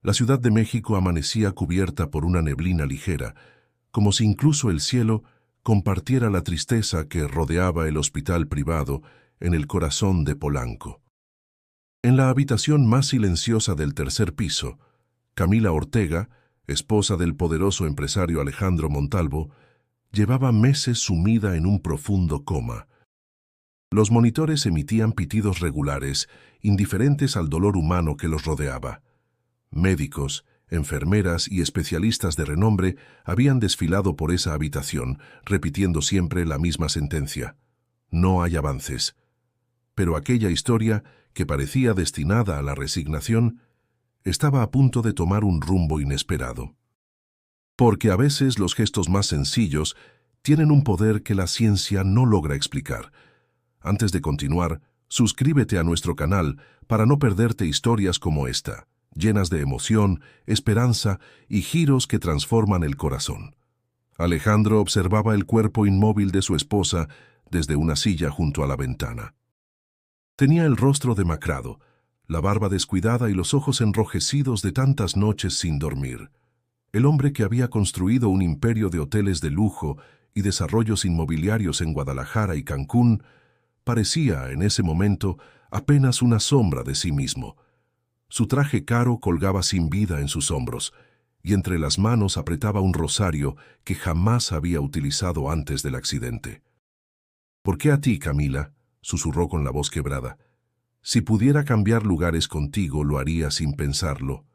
La Ciudad de México amanecía cubierta por una neblina ligera, como si incluso el cielo compartiera la tristeza que rodeaba el hospital privado en el corazón de Polanco. En la habitación más silenciosa del tercer piso, Camila Ortega, esposa del poderoso empresario Alejandro Montalvo, llevaba meses sumida en un profundo coma. Los monitores emitían pitidos regulares, indiferentes al dolor humano que los rodeaba. Médicos, enfermeras y especialistas de renombre habían desfilado por esa habitación, repitiendo siempre la misma sentencia: no hay avances. Pero aquella historia, que parecía destinada a la resignación, estaba a punto de tomar un rumbo inesperado. Porque a veces los gestos más sencillos tienen un poder que la ciencia no logra explicar. Antes de continuar, suscríbete a nuestro canal para no perderte historias como esta, llenas de emoción, esperanza y giros que transforman el corazón. Alejandro observaba el cuerpo inmóvil de su esposa desde una silla junto a la ventana. Tenía el rostro demacrado, la barba descuidada y los ojos enrojecidos de tantas noches sin dormir. El hombre que había construido un imperio de hoteles de lujo y desarrollos inmobiliarios en Guadalajara y Cancún parecía, en ese momento, apenas una sombra de sí mismo. Su traje caro colgaba sin vida en sus hombros, y entre las manos apretaba un rosario que jamás había utilizado antes del accidente. «¿Por qué a ti, Camila?», susurró con la voz quebrada. «Si pudiera cambiar lugares contigo, lo haría sin pensarlo».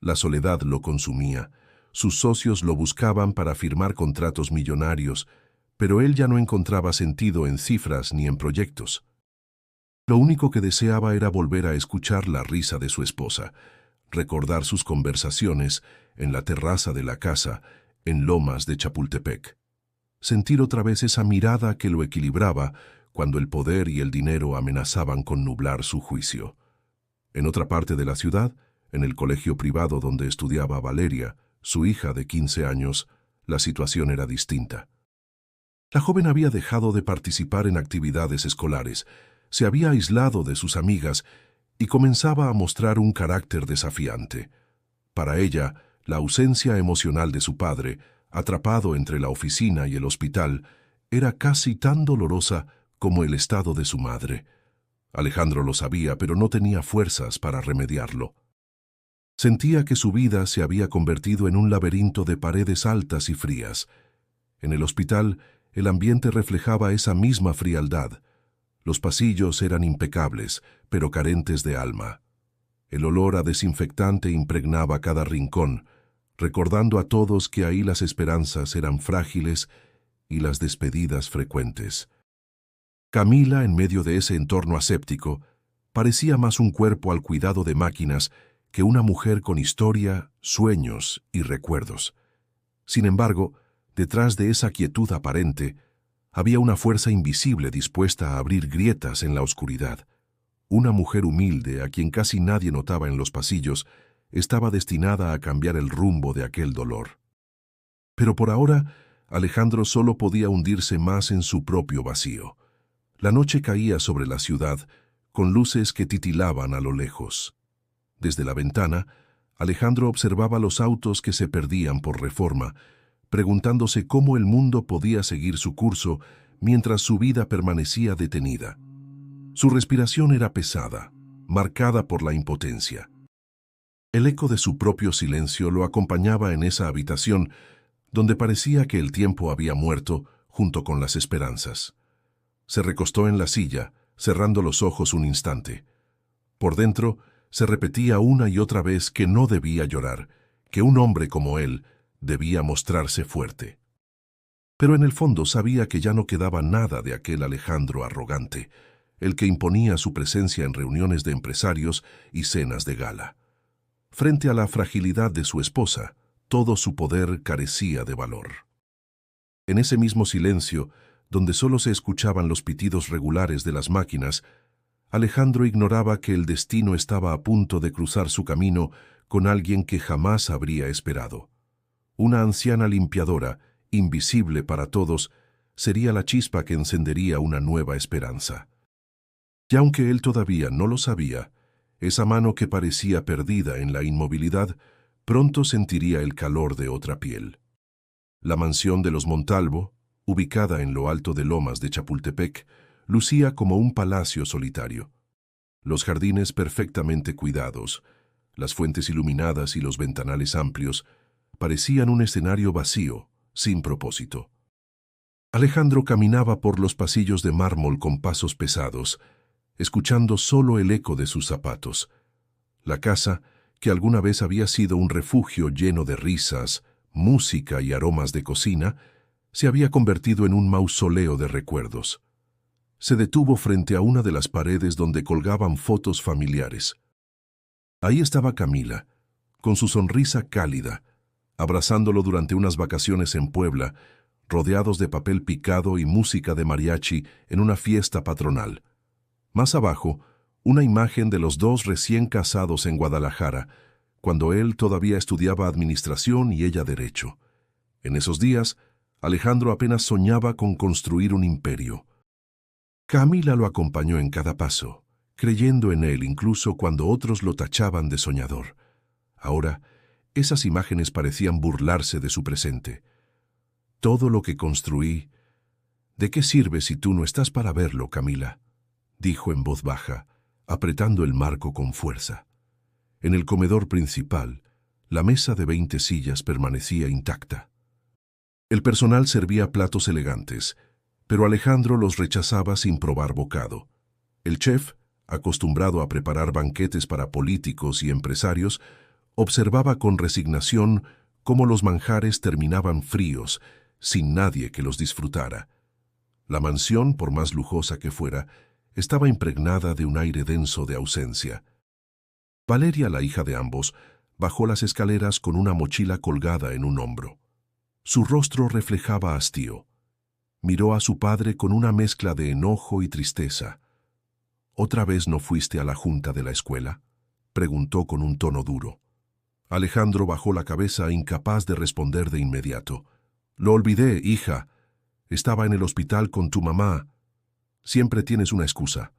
La soledad lo consumía. Sus socios lo buscaban para firmar contratos millonarios, pero él ya no encontraba sentido en cifras ni en proyectos. Lo único que deseaba era volver a escuchar la risa de su esposa, recordar sus conversaciones en la terraza de la casa en Lomas de Chapultepec. Sentir otra vez esa mirada que lo equilibraba cuando el poder y el dinero amenazaban con nublar su juicio. En otra parte de la ciudad, en el colegio privado donde estudiaba Valeria, su hija de 15 años, la situación era distinta. La joven había dejado de participar en actividades escolares, se había aislado de sus amigas y comenzaba a mostrar un carácter desafiante. Para ella, la ausencia emocional de su padre, atrapado entre la oficina y el hospital, era casi tan dolorosa como el estado de su madre. Alejandro lo sabía, pero no tenía fuerzas para remediarlo. Sentía que su vida se había convertido en un laberinto de paredes altas y frías. En el hospital, el ambiente reflejaba esa misma frialdad. Los pasillos eran impecables, pero carentes de alma. El olor a desinfectante impregnaba cada rincón, recordando a todos que ahí las esperanzas eran frágiles y las despedidas frecuentes. Camila, en medio de ese entorno aséptico, parecía más un cuerpo al cuidado de máquinas que una mujer con historia, sueños y recuerdos. Sin embargo, detrás de esa quietud aparente, había una fuerza invisible dispuesta a abrir grietas en la oscuridad. Una mujer humilde, a quien casi nadie notaba en los pasillos, estaba destinada a cambiar el rumbo de aquel dolor. Pero por ahora, Alejandro solo podía hundirse más en su propio vacío. La noche caía sobre la ciudad, con luces que titilaban a lo lejos. Desde la ventana, Alejandro observaba los autos que se perdían por Reforma, preguntándose cómo el mundo podía seguir su curso mientras su vida permanecía detenida. Su respiración era pesada, marcada por la impotencia. El eco de su propio silencio lo acompañaba en esa habitación donde parecía que el tiempo había muerto junto con las esperanzas. Se recostó en la silla, cerrando los ojos un instante. Por dentro, se repetía una y otra vez que no debía llorar, que un hombre como él debía mostrarse fuerte. Pero en el fondo sabía que ya no quedaba nada de aquel Alejandro arrogante, el que imponía su presencia en reuniones de empresarios y cenas de gala. Frente a la fragilidad de su esposa, todo su poder carecía de valor. En ese mismo silencio, donde solo se escuchaban los pitidos regulares de las máquinas, Alejandro ignoraba que el destino estaba a punto de cruzar su camino con alguien que jamás habría esperado. Una anciana limpiadora, invisible para todos, sería la chispa que encendería una nueva esperanza. Y aunque él todavía no lo sabía, Esa mano que parecía perdida en la inmovilidad, pronto sentiría el calor de otra piel. La mansión de los Montalvo, ubicada en lo alto de lomas de Chapultepec, lucía como un palacio solitario. Los jardines perfectamente cuidados, las fuentes iluminadas y los ventanales amplios parecían un escenario vacío, sin propósito. Alejandro caminaba por los pasillos de mármol con pasos pesados, escuchando solo el eco de sus zapatos. La casa, que alguna vez había sido un refugio lleno de risas, música y aromas de cocina, se había convertido en un mausoleo de recuerdos. Se detuvo frente a una de las paredes donde colgaban fotos familiares. Ahí estaba Camila, con su sonrisa cálida, abrazándolo durante unas vacaciones en Puebla, rodeados de papel picado y música de mariachi en una fiesta patronal. Más abajo, una imagen de los dos recién casados en Guadalajara, cuando él todavía estudiaba administración y ella derecho. En esos días, Alejandro apenas soñaba con construir un imperio. Camila lo acompañó en cada paso, creyendo en él incluso cuando otros lo tachaban de soñador. Ahora, esas imágenes parecían burlarse de su presente. Todo lo que construí, ¿de qué sirve si tú no estás para verlo, Camila?, dijo en voz baja, apretando el marco con fuerza. En el comedor principal, la mesa de 20 sillas permanecía intacta. El personal servía platos elegantes, pero Alejandro los rechazaba sin probar bocado. El chef, acostumbrado a preparar banquetes para políticos y empresarios, observaba con resignación cómo los manjares terminaban fríos, sin nadie que los disfrutara. La mansión, por más lujosa que fuera, estaba impregnada de un aire denso de ausencia. Valeria, la hija de ambos, bajó las escaleras con una mochila colgada en un hombro. Su rostro reflejaba hastío. Miró a su padre con una mezcla de enojo y tristeza. ¿Otra vez no fuiste a la junta de la escuela?, preguntó con un tono duro. Alejandro bajó la cabeza, incapaz de responder de inmediato. Lo olvidé, hija. Estaba en el hospital con tu mamá. Siempre tienes una excusa.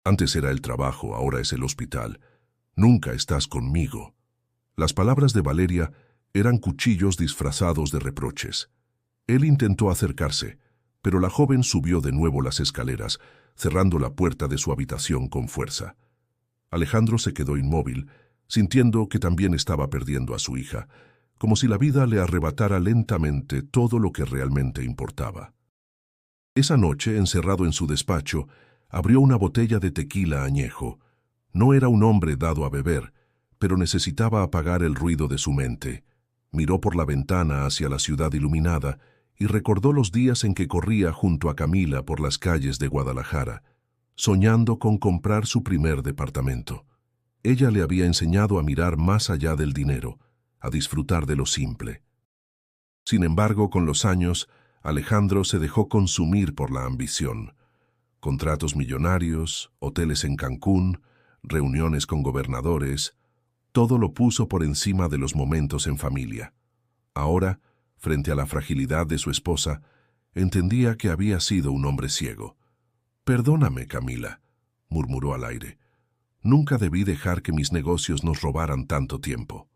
Antes era el trabajo, ahora es el hospital. Nunca estás conmigo. Las palabras de Valeria eran cuchillos disfrazados de reproches. Él intentó acercarse, pero la joven subió de nuevo las escaleras, cerrando la puerta de su habitación con fuerza. Alejandro se quedó inmóvil, sintiendo que también estaba perdiendo a su hija, como si la vida le arrebatara lentamente todo lo que realmente importaba. Esa noche, encerrado en su despacho, abrió una botella de tequila añejo. No era un hombre dado a beber, pero necesitaba apagar el ruido de su mente. Miró por la ventana hacia la ciudad iluminada y recordó los días en que corría junto a Camila por las calles de Guadalajara, soñando con comprar su primer departamento. Ella le había enseñado a mirar más allá del dinero, a disfrutar de lo simple. Sin embargo, con los años, Alejandro se dejó consumir por la ambición. Contratos millonarios, hoteles en Cancún, reuniones con gobernadores, todo lo puso por encima de los momentos en familia. Ahora, frente a la fragilidad de su esposa, entendía que había sido un hombre ciego. «Perdóname, Camila», murmuró al aire. «Nunca debí dejar que mis negocios nos robaran tanto tiempo».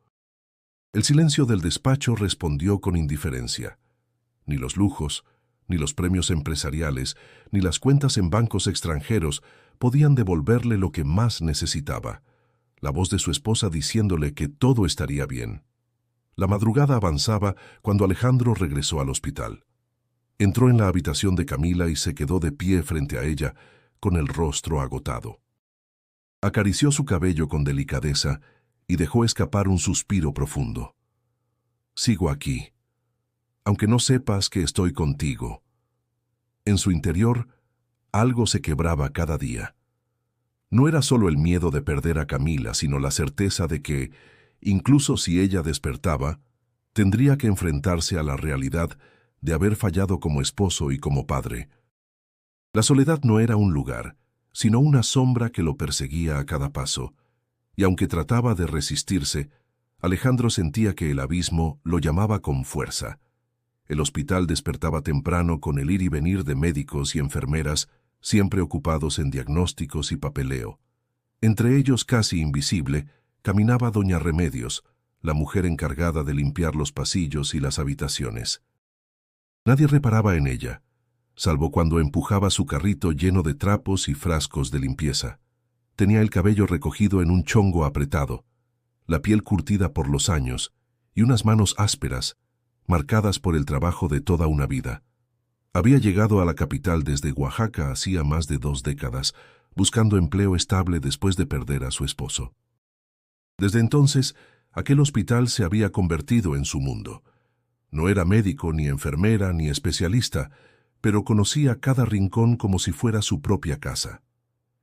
El silencio del despacho respondió con indiferencia. Ni los lujos, ni los premios empresariales, ni las cuentas en bancos extranjeros podían devolverle lo que más necesitaba: la voz de su esposa diciéndole que todo estaría bien. La madrugada avanzaba cuando Alejandro regresó al hospital. Entró en la habitación de Camila y se quedó de pie frente a ella, con el rostro agotado. Acarició su cabello con delicadeza y dejó escapar un suspiro profundo. «Sigo aquí, aunque no sepas que estoy contigo». En su interior, algo se quebraba cada día. No era solo el miedo de perder a Camila, sino la certeza de que, incluso si ella despertaba, tendría que enfrentarse a la realidad de haber fallado como esposo y como padre. La soledad no era un lugar, sino una sombra que lo perseguía a cada paso, y aunque trataba de resistirse, Alejandro sentía que el abismo lo llamaba con fuerza. El hospital despertaba temprano con el ir y venir de médicos y enfermeras, siempre ocupados en diagnósticos y papeleo. Entre ellos, casi invisible, caminaba doña Remedios, la mujer encargada de limpiar los pasillos y las habitaciones. Nadie reparaba en ella, salvo cuando empujaba su carrito lleno de trapos y frascos de limpieza. Tenía el cabello recogido en un chongo apretado, la piel curtida por los años y unas manos ásperas, marcadas por el trabajo de toda una vida. Había llegado a la capital desde Oaxaca hacía más de 2 décadas, buscando empleo estable después de perder a su esposo. Desde entonces, aquel hospital se había convertido en su mundo. No era médico, ni enfermera, ni especialista, pero conocía cada rincón como si fuera su propia casa.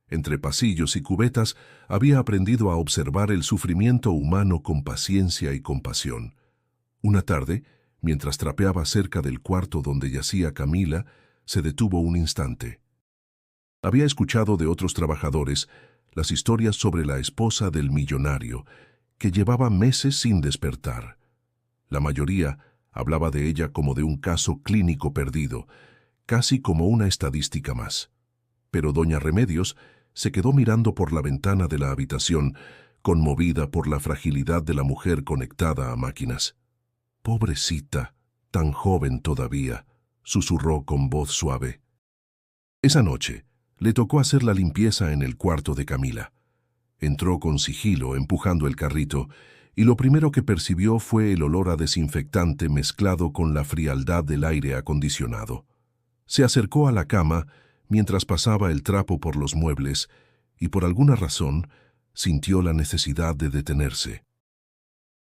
Entre pasillos y cubetas había aprendido a observar el sufrimiento humano con paciencia y compasión. Una tarde, mientras trapeaba cerca del cuarto donde yacía Camila, se detuvo un instante. Había escuchado de otros trabajadores las historias sobre la esposa del millonario, que llevaba meses sin despertar. La mayoría hablaba de ella como de un caso clínico perdido, casi como una estadística más. Pero doña Remedios se quedó mirando por la ventana de la habitación, conmovida por la fragilidad de la mujer conectada a máquinas. «Pobrecita, tan joven todavía», susurró con voz suave. Esa noche le tocó hacer la limpieza en el cuarto de Camila. Entró con sigilo, empujando el carrito, y lo primero que percibió fue el olor a desinfectante mezclado con la frialdad del aire acondicionado. Se acercó a la cama mientras pasaba el trapo por los muebles y por alguna razón sintió la necesidad de detenerse.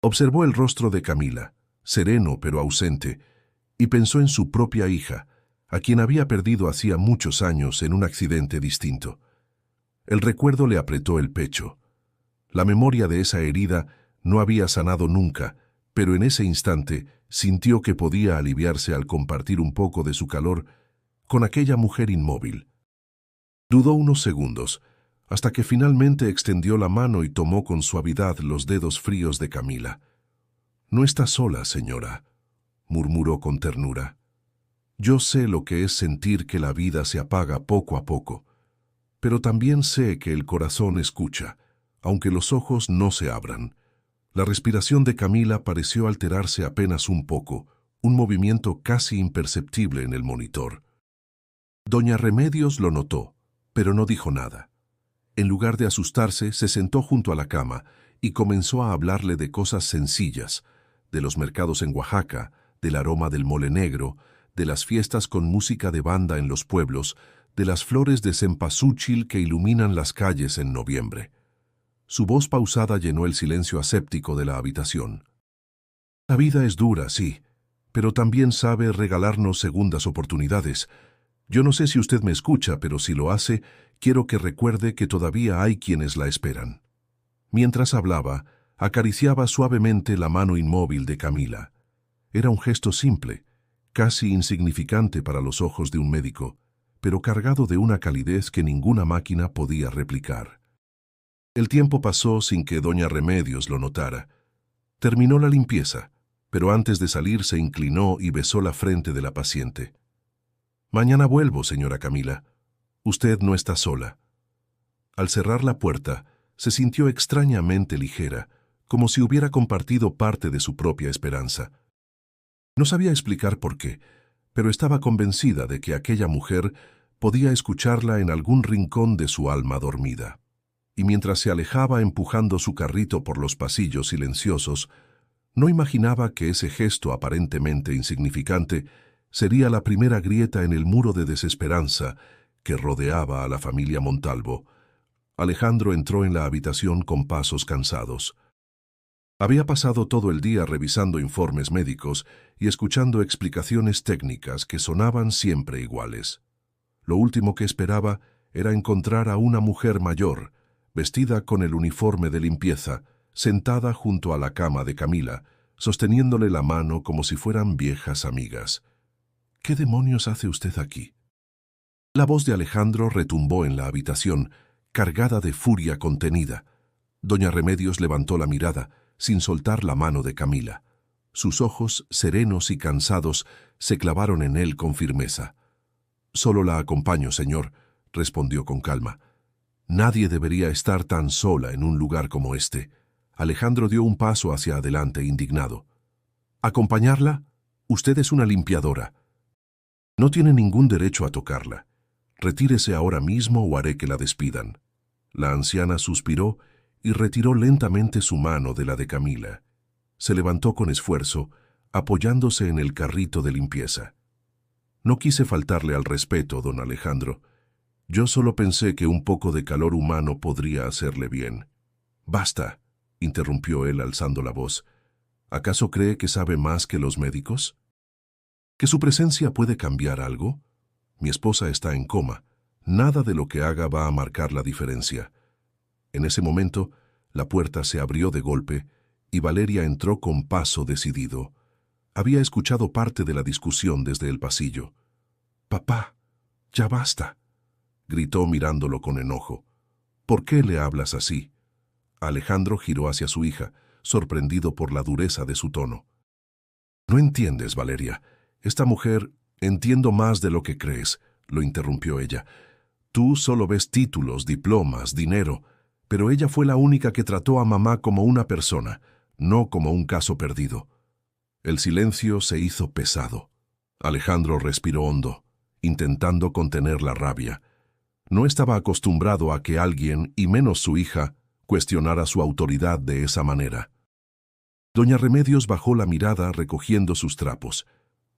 Observó el rostro de Camila, sereno pero ausente, y pensó en su propia hija, a quien había perdido hacía muchos años en un accidente distinto. El recuerdo le apretó el pecho. La memoria de esa herida no había sanado nunca, pero en ese instante sintió que podía aliviarse al compartir un poco de su calor con aquella mujer inmóvil. Dudó unos segundos, hasta que finalmente extendió la mano y tomó con suavidad los dedos fríos de Camila. «No está sola, señora», murmuró con ternura. «Yo sé lo que es sentir que la vida se apaga poco a poco, pero también sé que el corazón escucha, aunque los ojos no se abran». La respiración de Camila pareció alterarse apenas un poco, un movimiento casi imperceptible en el monitor. Doña Remedios lo notó, pero no dijo nada. En lugar de asustarse, se sentó junto a la cama y comenzó a hablarle de cosas sencillas, de los mercados en Oaxaca, del aroma del mole negro, de las fiestas con música de banda en los pueblos, de las flores de cempasúchil que iluminan las calles en noviembre. Su voz pausada llenó el silencio aséptico de la habitación. «La vida es dura, sí, pero también sabe regalarnos segundas oportunidades. Yo no sé si usted me escucha, pero si lo hace, quiero que recuerde que todavía hay quienes la esperan». Mientras hablaba, acariciaba suavemente la mano inmóvil de Camila. Era un gesto simple, casi insignificante para los ojos de un médico, pero cargado de una calidez que ninguna máquina podía replicar. El tiempo pasó sin que doña Remedios lo notara. Terminó la limpieza, pero antes de salir se inclinó y besó la frente de la paciente. «Mañana vuelvo, señora Camila. Usted no está sola». Al cerrar la puerta, se sintió extrañamente ligera, como si hubiera compartido parte de su propia esperanza. No sabía explicar por qué, pero estaba convencida de que aquella mujer podía escucharla en algún rincón de su alma dormida. Y mientras se alejaba empujando su carrito por los pasillos silenciosos, no imaginaba que ese gesto aparentemente insignificante sería la primera grieta en el muro de desesperanza que rodeaba a la familia Montalvo. Alejandro entró en la habitación con pasos cansados. Había pasado todo el día revisando informes médicos y escuchando explicaciones técnicas que sonaban siempre iguales. Lo último que esperaba era encontrar a una mujer mayor, vestida con el uniforme de limpieza, sentada junto a la cama de Camila, sosteniéndole la mano como si fueran viejas amigas. «¿Qué demonios hace usted aquí?». La voz de Alejandro retumbó en la habitación, cargada de furia contenida. Doña Remedios levantó la mirada, sin soltar la mano de Camila. Sus ojos, serenos y cansados, se clavaron en él con firmeza. «Solo la acompaño, señor», respondió con calma. Nadie debería estar tan sola en un lugar como este. Alejandro dio un paso hacia adelante, indignado. ¿Acompañarla? Usted es una limpiadora. No tiene ningún derecho a tocarla. Retírese ahora mismo o haré que la despidan. La anciana suspiró y retiró lentamente su mano de la de Camila. Se levantó con esfuerzo, apoyándose en el carrito de limpieza. No quise faltarle al respeto, don Alejandro. Yo solo pensé que un poco de calor humano podría hacerle bien. Basta, interrumpió él alzando la voz. ¿Acaso cree que sabe más que los médicos? ¿Que su presencia puede cambiar algo? Mi esposa está en coma. Nada de lo que haga va a marcar la diferencia. En ese momento, la puerta se abrió de golpe y Valeria entró con paso decidido. Había escuchado parte de la discusión desde el pasillo. «Papá, ya basta», gritó mirándolo con enojo. «¿Por qué le hablas así?» Alejandro giró hacia su hija, sorprendido por la dureza de su tono. «No entiendes, Valeria. Esta mujer, entiendo más de lo que crees», lo interrumpió ella. «Tú solo ves títulos, diplomas, dinero, pero ella fue la única que trató a mamá como una persona, no como un caso perdido». El silencio se hizo pesado. Alejandro respiró hondo, intentando contener la rabia. No estaba acostumbrado a que alguien, y menos su hija, cuestionara su autoridad de esa manera. Doña Remedios bajó la mirada recogiendo sus trapos.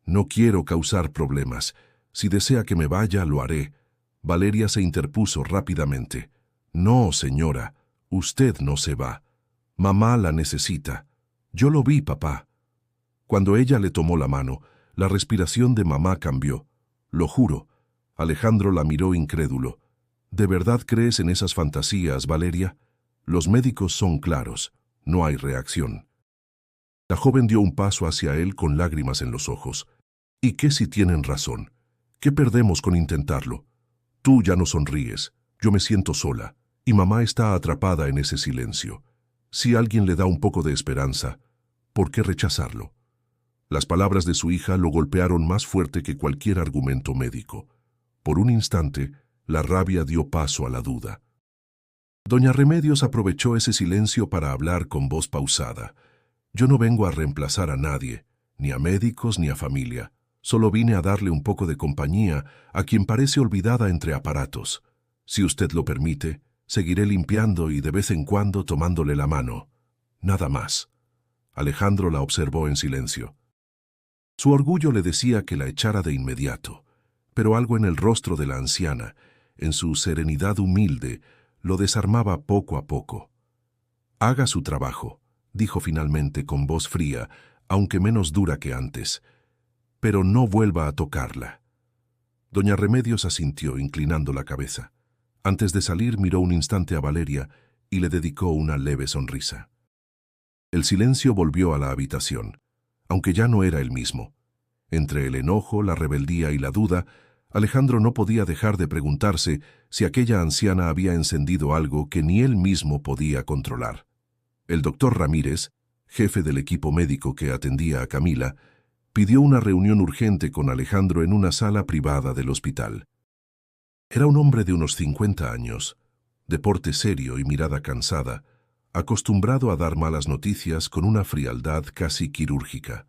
«No quiero causar problemas. Si desea que me vaya, lo haré». Valeria se interpuso rápidamente. «No, señora, usted no se va. Mamá la necesita. Yo lo vi, papá». Cuando ella le tomó la mano, la respiración de mamá cambió. «Lo juro». Alejandro la miró incrédulo. «¿De verdad crees en esas fantasías, Valeria? Los médicos son claros. No hay reacción». La joven dio un paso hacia él con lágrimas en los ojos. «¿Y qué si tienen razón? ¿Qué perdemos con intentarlo? Tú ya no sonríes. Yo me siento sola. Y mamá está atrapada en ese silencio. Si alguien le da un poco de esperanza, ¿por qué rechazarlo?» Las palabras de su hija lo golpearon más fuerte que cualquier argumento médico. Por un instante, la rabia dio paso a la duda. Doña Remedios aprovechó ese silencio para hablar con voz pausada. «Yo no vengo a reemplazar a nadie, ni a médicos ni a familia. Solo vine a darle un poco de compañía a quien parece olvidada entre aparatos. Si usted lo permite, seguiré limpiando y de vez en cuando tomándole la mano. Nada más». Alejandro la observó en silencio. Su orgullo le decía que la echara de inmediato, pero algo en el rostro de la anciana, en su serenidad humilde, lo desarmaba poco a poco. «Haga su trabajo», dijo finalmente con voz fría, aunque menos dura que antes, «pero no vuelva a tocarla». Doña Remedios asintió, inclinando la cabeza. Antes de salir miró un instante a Valeria y le dedicó una leve sonrisa. El silencio volvió a la habitación, aunque ya no era el mismo. Entre el enojo, la rebeldía y la duda, Alejandro no podía dejar de preguntarse si aquella anciana había encendido algo que ni él mismo podía controlar. El doctor Ramírez, jefe del equipo médico que atendía a Camila, pidió una reunión urgente con Alejandro en una sala privada del hospital. Era un hombre de unos 50 años, de porte serio y mirada cansada, acostumbrado a dar malas noticias con una frialdad casi quirúrgica.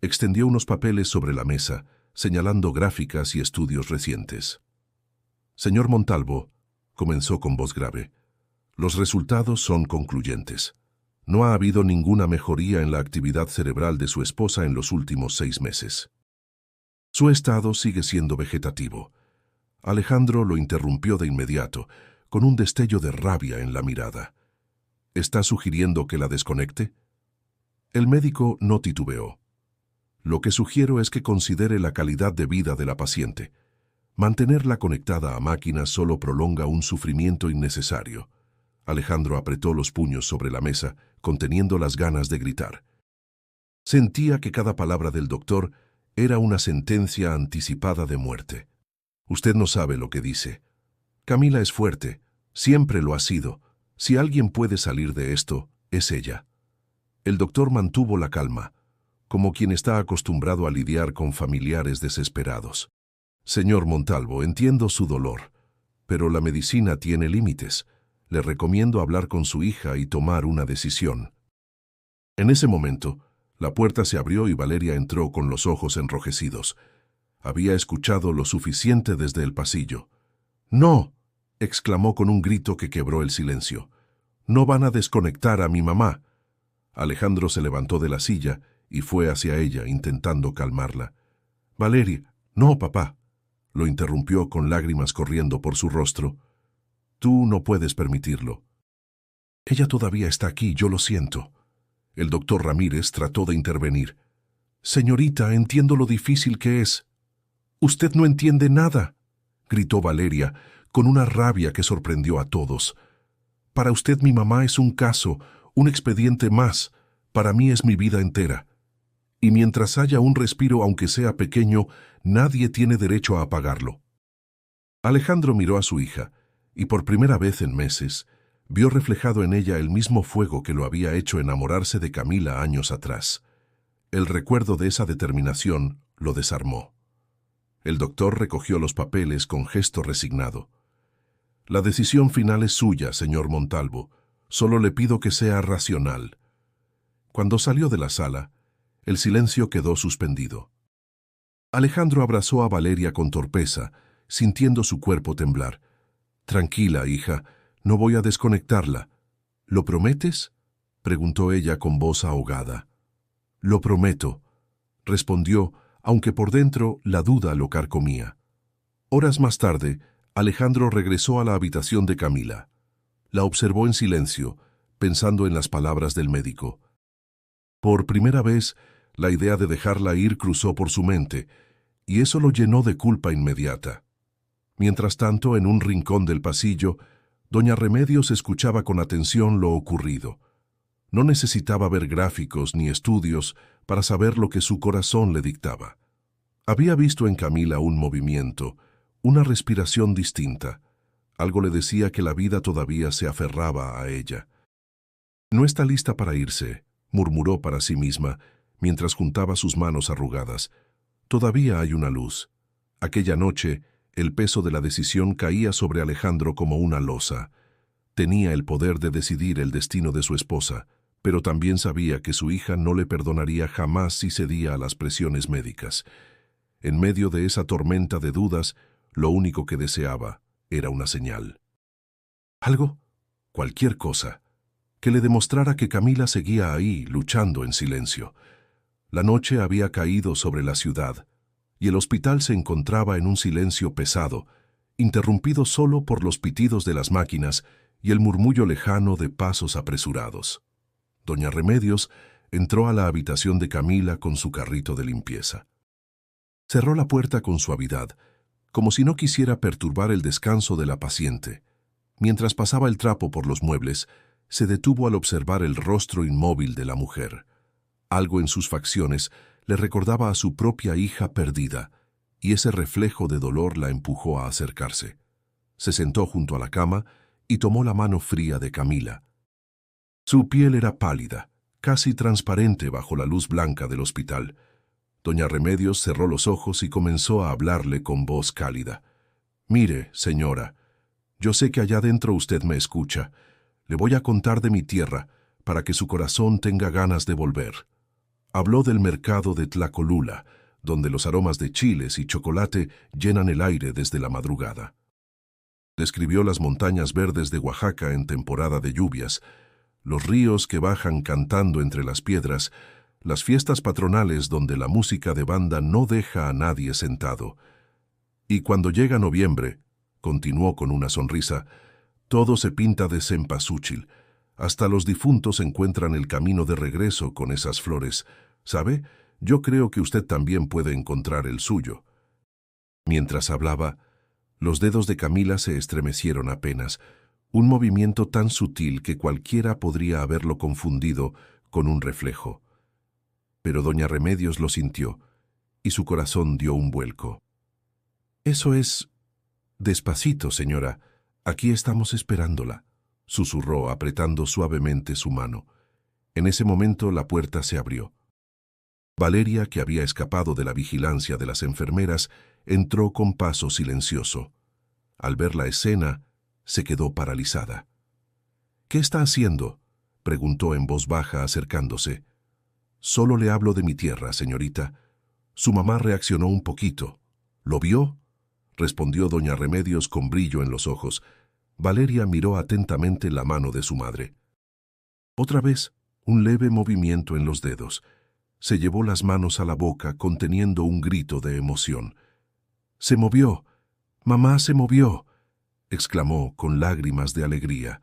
Extendió unos papeles sobre la mesa, señalando gráficas y estudios recientes. «Señor Montalvo», comenzó con voz grave, «los resultados son concluyentes. No ha habido ninguna mejoría en la actividad cerebral de su esposa en los últimos 6 meses. Su estado sigue siendo vegetativo». Alejandro lo interrumpió de inmediato, con un destello de rabia en la mirada. «¿Está sugiriendo que la desconecte?» El médico no titubeó. «Lo que sugiero es que considere la calidad de vida de la paciente. Mantenerla conectada a máquinas solo prolonga un sufrimiento innecesario». Alejandro apretó los puños sobre la mesa, conteniendo las ganas de gritar. Sentía que cada palabra del doctor era una sentencia anticipada de muerte. «Usted no sabe lo que dice. Camila es fuerte, siempre lo ha sido. Si alguien puede salir de esto, es ella». El doctor mantuvo la calma, como quien está acostumbrado a lidiar con familiares desesperados. «Señor Montalvo, entiendo su dolor. Pero la medicina tiene límites. Le recomiendo hablar con su hija y tomar una decisión. En ese momento, la puerta se abrió y Valeria entró con los ojos enrojecidos. Había escuchado lo suficiente desde el pasillo. «¡No!», exclamó con un grito que quebró el silencio. «¡No van a desconectar a mi mamá!». Alejandro se levantó de la silla y fue hacia ella, intentando calmarla. «Valeria, no, papá», lo interrumpió con lágrimas corriendo por su rostro. «Tú no puedes permitirlo. Ella todavía está aquí, yo lo siento». El doctor Ramírez trató de intervenir. «Señorita, entiendo lo difícil que es». «Usted no entiende nada», gritó Valeria, con una rabia que sorprendió a todos. «Para usted mi mamá es un caso, un expediente más. Para mí es mi vida entera. Y mientras haya un respiro, aunque sea pequeño, nadie tiene derecho a apagarlo». Alejandro miró a su hija, y por primera vez en meses, vio reflejado en ella el mismo fuego que lo había hecho enamorarse de Camila años atrás. El recuerdo de esa determinación lo desarmó. El doctor recogió los papeles con gesto resignado. «La decisión final es suya, señor Montalvo. Solo le pido que sea racional». Cuando salió de la sala, el silencio quedó suspendido. Alejandro abrazó a Valeria con torpeza, sintiendo su cuerpo temblar. «Tranquila, hija, no voy a desconectarla». «¿Lo prometes?», preguntó ella con voz ahogada. «Lo prometo», respondió, aunque por dentro la duda lo carcomía. Horas más tarde, Alejandro regresó a la habitación de Camila. La observó en silencio, pensando en las palabras del médico. Por primera vez, la idea de dejarla ir cruzó por su mente, y eso lo llenó de culpa inmediata. Mientras tanto, en un rincón del pasillo, doña Remedios escuchaba con atención lo ocurrido. No necesitaba ver gráficos ni estudios para saber lo que su corazón le dictaba. Había visto en Camila un movimiento, una respiración distinta. Algo le decía que la vida todavía se aferraba a ella. «No está lista para irse», murmuró para sí misma, mientras juntaba sus manos arrugadas. «Todavía hay una luz». Aquella noche, el peso de la decisión caía sobre Alejandro como una losa. Tenía el poder de decidir el destino de su esposa, pero también sabía que su hija no le perdonaría jamás si cedía a las presiones médicas. En medio de esa tormenta de dudas, lo único que deseaba era una señal. Algo, cualquier cosa, que le demostrara que Camila seguía ahí, luchando en silencio. La noche había caído sobre la ciudad, y el hospital se encontraba en un silencio pesado, interrumpido solo por los pitidos de las máquinas y el murmullo lejano de pasos apresurados. Doña Remedios entró a la habitación de Camila con su carrito de limpieza. Cerró la puerta con suavidad, como si no quisiera perturbar el descanso de la paciente. Mientras pasaba el trapo por los muebles, se detuvo al observar el rostro inmóvil de la mujer. Algo en sus facciones le recordaba a su propia hija perdida, y ese reflejo de dolor la empujó a acercarse. Se sentó junto a la cama y tomó la mano fría de Camila. Su piel era pálida, casi transparente bajo la luz blanca del hospital. Doña Remedios cerró los ojos y comenzó a hablarle con voz cálida. «Mire, señora, yo sé que allá dentro usted me escucha. Le voy a contar de mi tierra, para que su corazón tenga ganas de volver». Habló del mercado de Tlacolula, donde los aromas de chiles y chocolate llenan el aire desde la madrugada. Describió las montañas verdes de Oaxaca en temporada de lluvias, los ríos que bajan cantando entre las piedras, las fiestas patronales donde la música de banda no deja a nadie sentado. Y cuando llega noviembre, continuó con una sonrisa, todo se pinta de cempasúchil. Hasta los difuntos encuentran el camino de regreso con esas flores. ¿Sabe? Yo creo que usted también puede encontrar el suyo. Mientras hablaba, los dedos de Camila se estremecieron apenas, un movimiento tan sutil que cualquiera podría haberlo confundido con un reflejo. Pero doña Remedios lo sintió, y su corazón dio un vuelco. «Eso es... Despacito, señora. Aquí estamos esperándola», susurró apretando suavemente su mano. En ese momento la puerta se abrió. Valeria, que había escapado de la vigilancia de las enfermeras, entró con paso silencioso. Al ver la escena, se quedó paralizada. «¿Qué está haciendo?», preguntó en voz baja acercándose. «Solo le hablo de mi tierra, señorita». Su mamá reaccionó un poquito. «¿Lo vio?», respondió doña Remedios con brillo en los ojos. Valeria miró atentamente la mano de su madre. Otra vez, un leve movimiento en los dedos. Se llevó las manos a la boca conteniendo un grito de emoción. «Se movió. Mamá se movió», exclamó con lágrimas de alegría.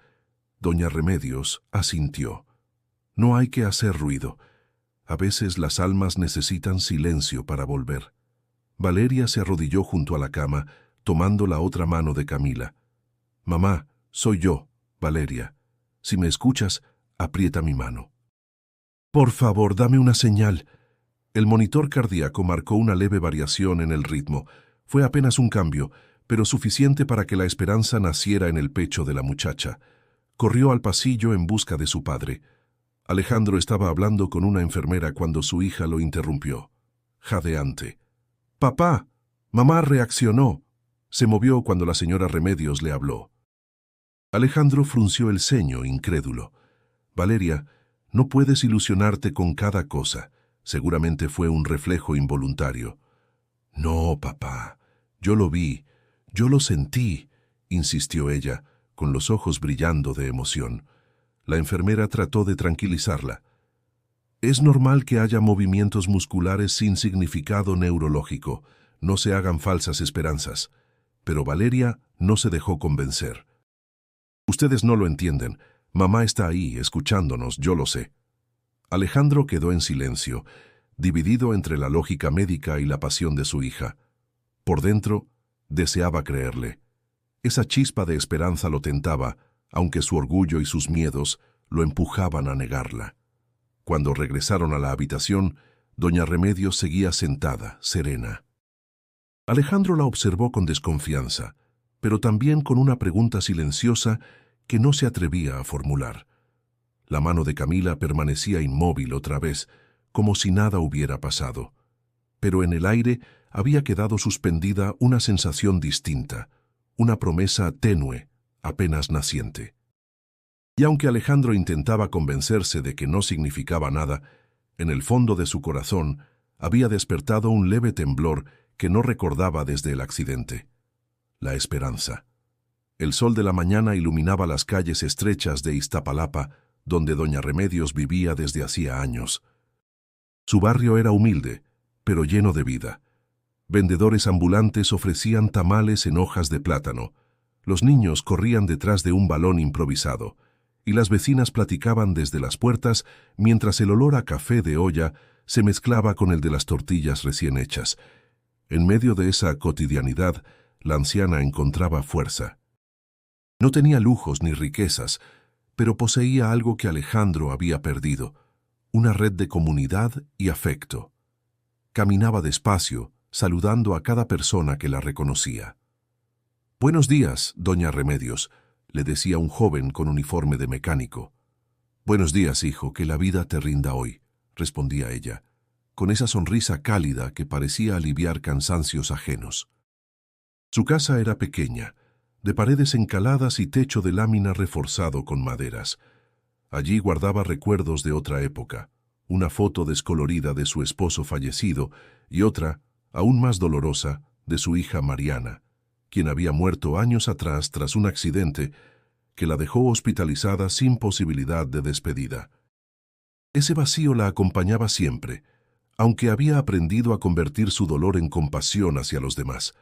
Doña Remedios asintió. «No hay que hacer ruido. A veces las almas necesitan silencio para volver». Valeria se arrodilló junto a la cama, tomando la otra mano de Camila. «Mamá, soy yo, Valeria. Si me escuchas, aprieta mi mano». «Por favor, dame una señal». El monitor cardíaco marcó una leve variación en el ritmo. Fue apenas un cambio, pero suficiente para que la esperanza naciera en el pecho de la muchacha. Corrió al pasillo en busca de su padre. Alejandro estaba hablando con una enfermera cuando su hija lo interrumpió, jadeante. «Papá, mamá reaccionó». Se movió cuando la señora Remedios le habló. Alejandro frunció el ceño, incrédulo. «Valeria, no puedes ilusionarte con cada cosa. Seguramente fue un reflejo involuntario». «No, papá, yo lo vi, yo lo sentí», insistió ella, con los ojos brillando de emoción. La enfermera trató de tranquilizarla. «Es normal que haya movimientos musculares sin significado neurológico. No se hagan falsas esperanzas». Pero Valeria no se dejó convencer. «Ustedes no lo entienden. Mamá está ahí, escuchándonos, yo lo sé». Alejandro quedó en silencio, dividido entre la lógica médica y la pasión de su hija. Por dentro, deseaba creerle. Esa chispa de esperanza lo tentaba, aunque su orgullo y sus miedos lo empujaban a negarla. Cuando regresaron a la habitación, doña Remedios seguía sentada, serena. Alejandro la observó con desconfianza, pero también con una pregunta silenciosa que no se atrevía a formular. La mano de Camila permanecía inmóvil otra vez, como si nada hubiera pasado. Pero en el aire había quedado suspendida una sensación distinta, una promesa tenue, apenas naciente. Y aunque Alejandro intentaba convencerse de que no significaba nada, en el fondo de su corazón había despertado un leve temblor que no recordaba desde el accidente. La esperanza. El sol de la mañana iluminaba las calles estrechas de Iztapalapa, donde doña Remedios vivía desde hacía años. Su barrio era humilde, pero lleno de vida. Vendedores ambulantes ofrecían tamales en hojas de plátano. Los niños corrían detrás de un balón improvisado, y las vecinas platicaban desde las puertas mientras el olor a café de olla se mezclaba con el de las tortillas recién hechas. En medio de esa cotidianidad, la anciana encontraba fuerza. No tenía lujos ni riquezas, pero poseía algo que Alejandro había perdido, una red de comunidad y afecto. Caminaba despacio, saludando a cada persona que la reconocía. «Buenos días, doña Remedios», le decía un joven con uniforme de mecánico. «Buenos días, hijo, que la vida te rinda hoy», respondía ella, con esa sonrisa cálida que parecía aliviar cansancios ajenos. Su casa era pequeña, de paredes encaladas y techo de lámina reforzado con maderas. Allí guardaba recuerdos de otra época, una foto descolorida de su esposo fallecido y otra, aún más dolorosa, de su hija Mariana, quien había muerto años atrás tras un accidente que la dejó hospitalizada sin posibilidad de despedida. Ese vacío la acompañaba siempre, aunque había aprendido a convertir su dolor en compasión hacia los demás.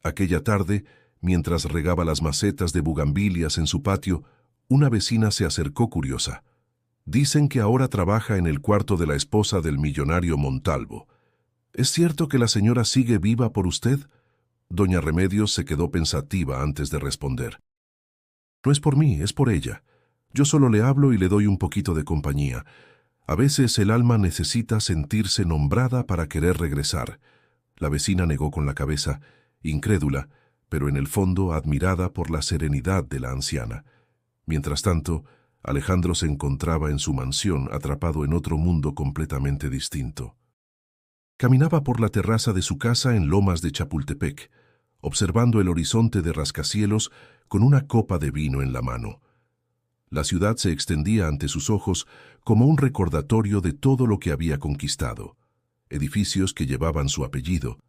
Aquella tarde, mientras regaba las macetas de bugambilias en su patio, una vecina se acercó curiosa. «Dicen que ahora trabaja en el cuarto de la esposa del millonario Montalvo. ¿Es cierto que la señora sigue viva por usted?». Doña Remedios se quedó pensativa antes de responder. «No es por mí, es por ella. Yo solo le hablo y le doy un poquito de compañía. A veces el alma necesita sentirse nombrada para querer regresar». La vecina negó con la cabeza, incrédula, pero en el fondo admirada por la serenidad de la anciana. Mientras tanto, Alejandro se encontraba en su mansión atrapado en otro mundo completamente distinto. Caminaba por la terraza de su casa en Lomas de Chapultepec. observando el horizonte de rascacielos con una copa de vino en la mano. La ciudad se extendía ante sus ojos como un recordatorio de todo lo que había conquistado. Edificios que llevaban su apellido,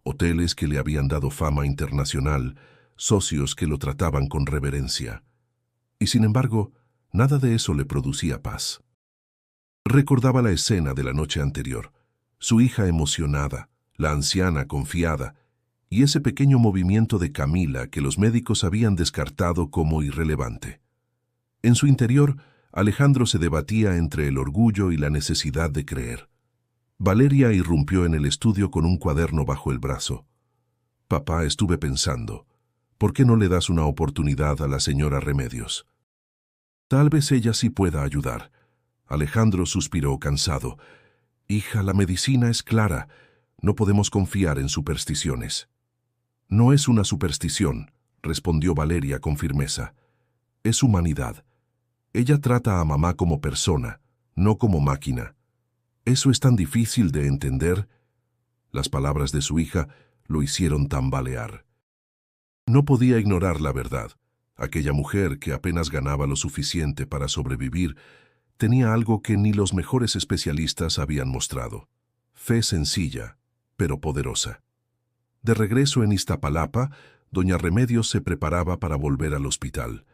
hoteles que le habían dado fama internacional, socios que lo trataban con reverencia. Y sin embargo, nada de eso le producía paz. Recordaba la escena de la noche anterior, su hija emocionada, la anciana confiada, y ese pequeño movimiento de Camila que los médicos habían descartado como irrelevante. En su interior, Alejandro se debatía entre el orgullo y la necesidad de creer. Valeria irrumpió en el estudio con un cuaderno bajo el brazo. «Papá, estuve pensando, ¿por qué no le das una oportunidad a la señora Remedios? Tal vez ella sí pueda ayudar». Alejandro suspiró cansado. «Hija, la medicina es clara. No podemos confiar en supersticiones». «No es una superstición», respondió Valeria con firmeza. «Es humanidad. Ella trata a mamá como persona, no como máquina. ¿Eso es tan difícil de entender?». Las palabras de su hija lo hicieron tambalear. No podía ignorar la verdad. Aquella mujer que apenas ganaba lo suficiente para sobrevivir tenía algo que ni los mejores especialistas habían mostrado. Fe sencilla, pero poderosa. De regreso en Iztapalapa, doña Remedios se preparaba para volver al hospital.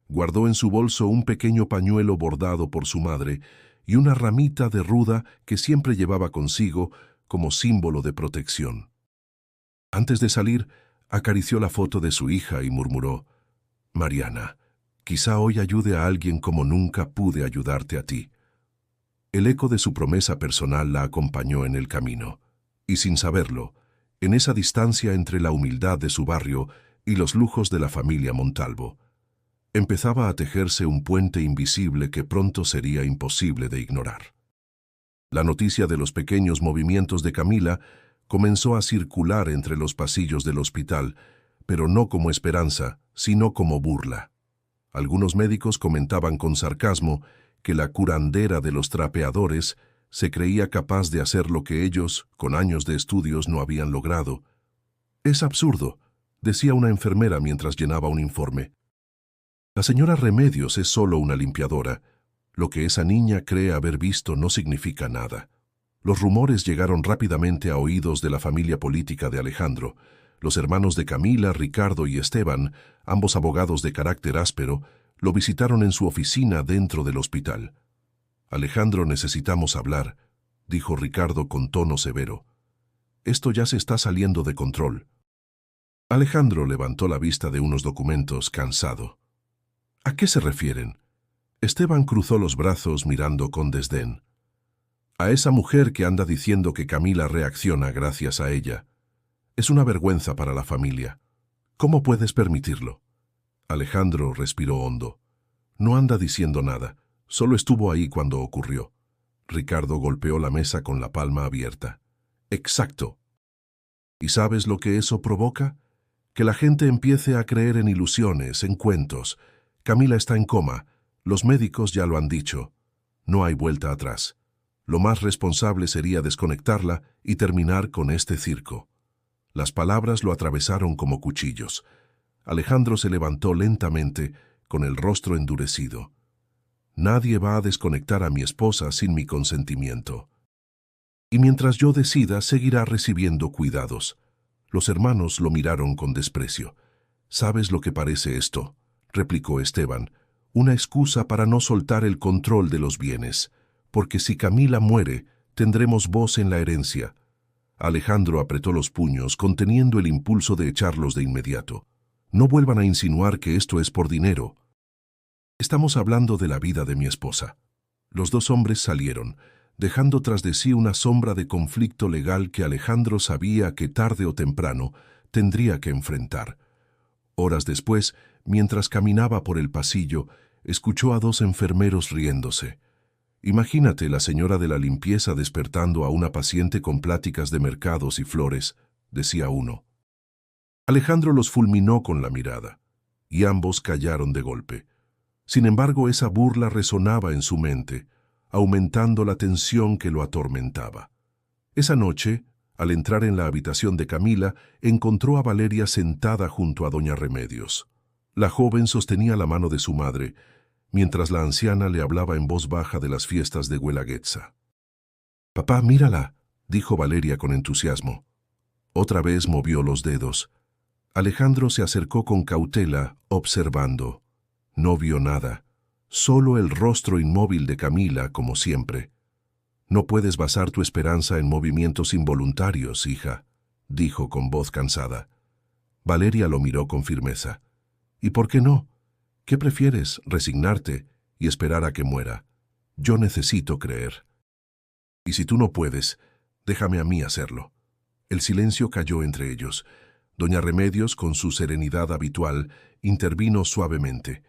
Guardó en su bolso un pequeño pañuelo bordado por su madre y una ramita de ruda que siempre llevaba consigo como símbolo de protección. Antes de salir, acarició la foto de su hija y murmuró: «Mariana, quizá hoy ayude a alguien como nunca pude ayudarte a ti». El eco de su promesa personal la acompañó en el camino, y sin saberlo, en esa distancia entre la humildad de su barrio y los lujos de la familia Montalvo, empezaba a tejerse un puente invisible que pronto sería imposible de ignorar. La noticia de los pequeños movimientos de Camila comenzó a circular entre los pasillos del hospital, pero no como esperanza, sino como burla. Algunos médicos comentaban con sarcasmo que la curandera de los trapeadores se creía capaz de hacer lo que ellos, con años de estudios, no habían logrado. «Es absurdo», decía una enfermera mientras llenaba un informe. «La señora Remedios es solo una limpiadora. Lo que esa niña cree haber visto no significa nada». Los rumores llegaron rápidamente a oídos de la familia política de Alejandro. Los hermanos de Camila, Ricardo y Esteban, ambos abogados de carácter áspero, lo visitaron en su oficina dentro del hospital. «Alejandro, necesitamos hablar», dijo Ricardo con tono severo. «Esto ya se está saliendo de control». Alejandro levantó la vista de unos documentos, cansado. «¿A qué se refieren?». Esteban cruzó los brazos mirando con desdén. «A esa mujer que anda diciendo que Camila reacciona gracias a ella. Es una vergüenza para la familia. ¿Cómo puedes permitirlo?». Alejandro respiró hondo. «No anda diciendo nada. Solo estuvo ahí cuando ocurrió». Ricardo golpeó la mesa con la palma abierta. «Exacto. ¿Y sabes lo que eso provoca? Que la gente empiece a creer en ilusiones, en cuentos. Camila está en coma. Los médicos ya lo han dicho. No hay vuelta atrás. Lo más responsable sería desconectarla y terminar con este circo». Las palabras lo atravesaron como cuchillos. Alejandro se levantó lentamente, con el rostro endurecido. «Nadie va a desconectar a mi esposa sin mi consentimiento. Y mientras yo decida, seguirá recibiendo cuidados». Los hermanos lo miraron con desprecio. «¿Sabes lo que parece esto?», replicó Esteban. «Una excusa para no soltar el control de los bienes. Porque si Camila muere, tendremos voz en la herencia». Alejandro apretó los puños, conteniendo el impulso de echarlos de inmediato. «No vuelvan a insinuar que esto es por dinero. Estamos hablando de la vida de mi esposa». Los dos hombres salieron, dejando tras de sí una sombra de conflicto legal que Alejandro sabía que tarde o temprano tendría que enfrentar. Horas después, mientras caminaba por el pasillo, escuchó a dos enfermeros riéndose. «Imagínate la señora de la limpieza despertando a una paciente con pláticas de mercados y flores», decía uno. Alejandro los fulminó con la mirada, y ambos callaron de golpe. Sin embargo, esa burla resonaba en su mente, aumentando la tensión que lo atormentaba. Esa noche, Al entrar en la habitación de Camila, encontró a Valeria sentada junto a doña Remedios. La joven sostenía la mano de su madre, mientras la anciana le hablaba en voz baja de las fiestas de Guelaguetza. «Papá, mírala», dijo Valeria con entusiasmo. Otra vez movió los dedos. Alejandro se acercó con cautela, observando. No vio nada, solo el rostro inmóvil de Camila, como siempre. «No puedes basar tu esperanza en movimientos involuntarios, hija», dijo con voz cansada. Valeria lo miró con firmeza. «¿Y por qué no? ¿Qué prefieres, resignarte y esperar a que muera? Yo necesito creer. Y si tú no puedes, déjame a mí hacerlo». El silencio cayó entre ellos. Doña Remedios, con su serenidad habitual, intervino suavemente.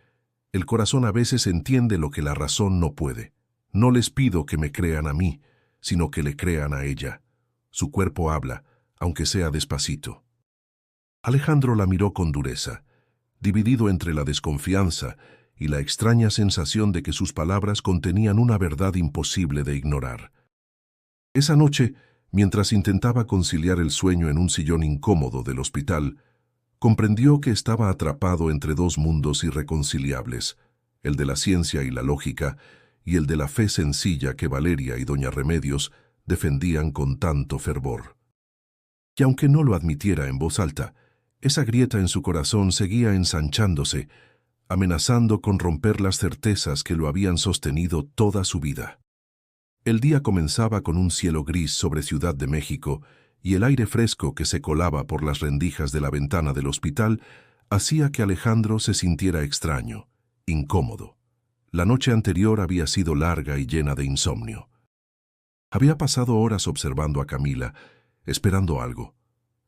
«El corazón a veces entiende lo que la razón no puede. No les pido que me crean a mí, sino que le crean a ella. Su cuerpo habla, aunque sea despacito». Alejandro la miró con dureza, dividido entre la desconfianza y la extraña sensación de que sus palabras contenían una verdad imposible de ignorar. Esa noche, mientras intentaba conciliar el sueño en un sillón incómodo del hospital, comprendió que estaba atrapado entre dos mundos irreconciliables, el de la ciencia y la lógica, y el de la fe sencilla que Valeria y doña Remedios defendían con tanto fervor. Y aunque no lo admitiera en voz alta, esa grieta en su corazón seguía ensanchándose, amenazando con romper las certezas que lo habían sostenido toda su vida. El día comenzaba con un cielo gris sobre Ciudad de México, y el aire fresco que se colaba por las rendijas de la ventana del hospital hacía que Alejandro se sintiera extraño, incómodo. La noche anterior había sido larga y llena de insomnio. Había pasado horas observando a Camila, esperando algo,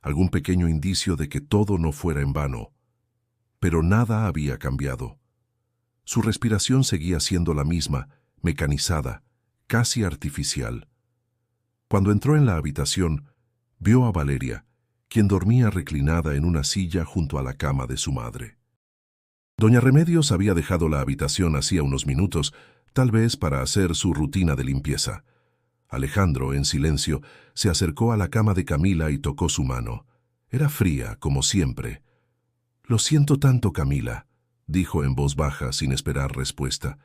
algún pequeño indicio de que todo no fuera en vano. Pero nada había cambiado. Su respiración seguía siendo la misma, mecanizada, casi artificial. Cuando entró en la habitación, vio a Valeria, quien dormía reclinada en una silla junto a la cama de su madre. Doña Remedios había dejado la habitación hacía unos minutos, tal vez para hacer su rutina de limpieza. Alejandro, en silencio, se acercó a la cama de Camila y tocó su mano. Era fría, como siempre. «Lo siento tanto, Camila», dijo en voz baja, sin esperar respuesta.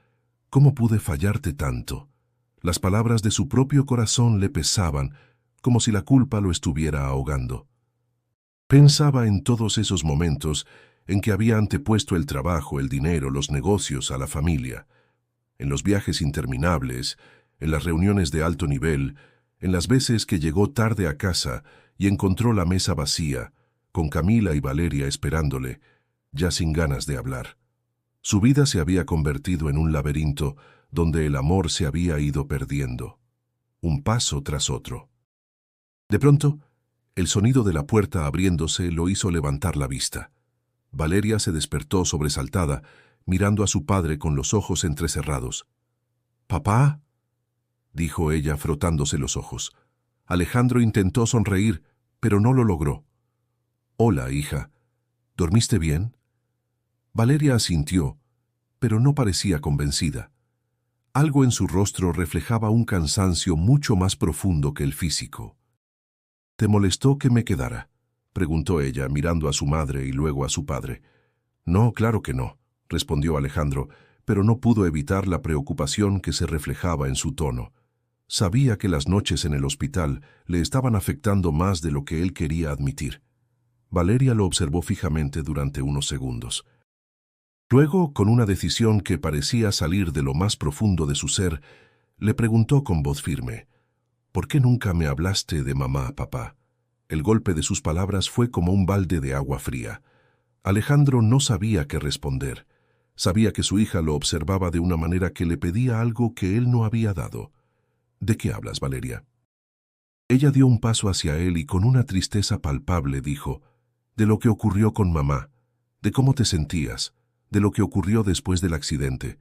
«¿Cómo pude fallarte tanto?». Las palabras de su propio corazón le pesaban, como si la culpa lo estuviera ahogando. Pensaba en todos esos momentos en que había antepuesto el trabajo, el dinero, los negocios a la familia, en los viajes interminables, en las reuniones de alto nivel, en las veces que llegó tarde a casa y encontró la mesa vacía, con Camila y Valeria esperándole, ya sin ganas de hablar. Su vida se había convertido en un laberinto donde el amor se había ido perdiendo, un paso tras otro. De pronto, el sonido de la puerta abriéndose lo hizo levantar la vista. Valeria se despertó sobresaltada, mirando a su padre con los ojos entrecerrados. «¿Papá?», dijo ella frotándose los ojos. Alejandro intentó sonreír, pero no lo logró. «Hola, hija. ¿Dormiste bien?». Valeria asintió, pero no parecía convencida. Algo en su rostro reflejaba un cansancio mucho más profundo que el físico. «¿Te molestó que me quedara?», preguntó ella, mirando a su madre y luego a su padre. «No, claro que no», respondió Alejandro, pero no pudo evitar la preocupación que se reflejaba en su tono. Sabía que las noches en el hospital le estaban afectando más de lo que él quería admitir. Valeria lo observó fijamente durante unos segundos. Luego, con una decisión que parecía salir de lo más profundo de su ser, le preguntó con voz firme: «¿Por qué nunca me hablaste de mamá, papá?». El golpe de sus palabras fue como un balde de agua fría. Alejandro no sabía qué responder. Sabía que su hija lo observaba de una manera que le pedía algo que él no había dado. «¿De qué hablas, Valeria?». Ella dio un paso hacia él y con una tristeza palpable dijo: «De lo que ocurrió con mamá, de cómo te sentías, de lo que ocurrió después del accidente.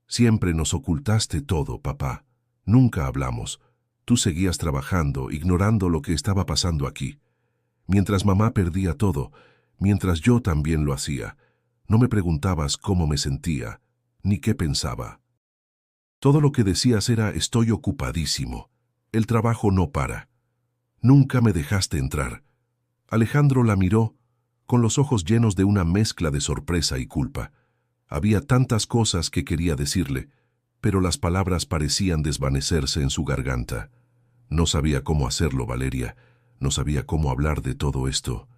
Siempre nos ocultaste todo, papá. Nunca hablamos. Tú seguías trabajando, ignorando lo que estaba pasando aquí. Mientras mamá perdía todo, mientras yo también lo hacía, no me preguntabas cómo me sentía, ni qué pensaba. Todo lo que decías era: estoy ocupadísimo. El trabajo no para. Nunca me dejaste entrar. Alejandro la miró, con los ojos llenos de una mezcla de sorpresa y culpa. Había tantas cosas que quería decirle, pero las palabras parecían desvanecerse en su garganta. No sabía cómo hacerlo, Valeria. No sabía cómo hablar de todo esto.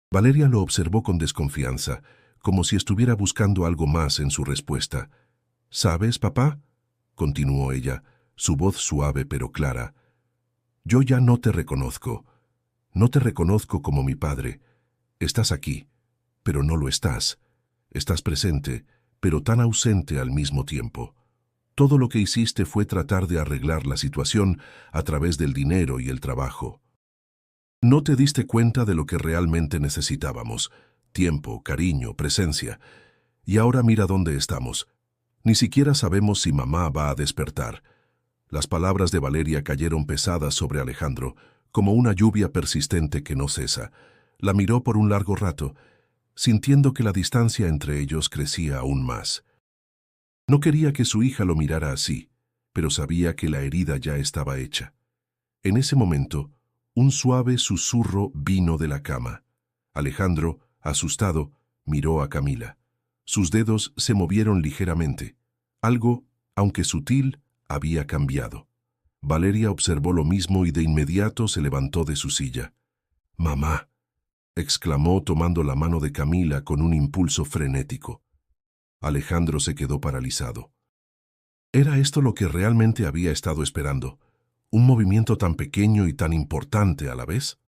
Valeria lo observó con desconfianza, como si estuviera buscando algo más en su respuesta. «¿Sabes, papá?», continuó ella, su voz suave pero clara. «Yo ya no te reconozco. No te reconozco como mi padre. Estás aquí, pero no lo estás. Estás presente, pero tan ausente al mismo tiempo. Todo lo que hiciste fue tratar de arreglar la situación a través del dinero y el trabajo. No te diste cuenta de lo que realmente necesitábamos: tiempo, cariño, presencia. Y ahora mira dónde estamos. Ni siquiera sabemos si mamá va a despertar». Las palabras de Valeria cayeron pesadas sobre Alejandro, como una lluvia persistente que no cesa. La miró por un largo rato, sintiendo que la distancia entre ellos crecía aún más. No quería que su hija lo mirara así, pero sabía que la herida ya estaba hecha. En ese momento, un suave susurro vino de la cama. Alejandro, asustado, miró a Camila. Sus dedos se movieron ligeramente. Algo, aunque sutil, había cambiado. Valeria observó lo mismo y de inmediato se levantó de su silla. «Mamá», exclamó tomando la mano de Camila con un impulso frenético. Alejandro se quedó paralizado. Era esto lo que realmente había estado esperando, un movimiento tan pequeño y tan importante a la vez.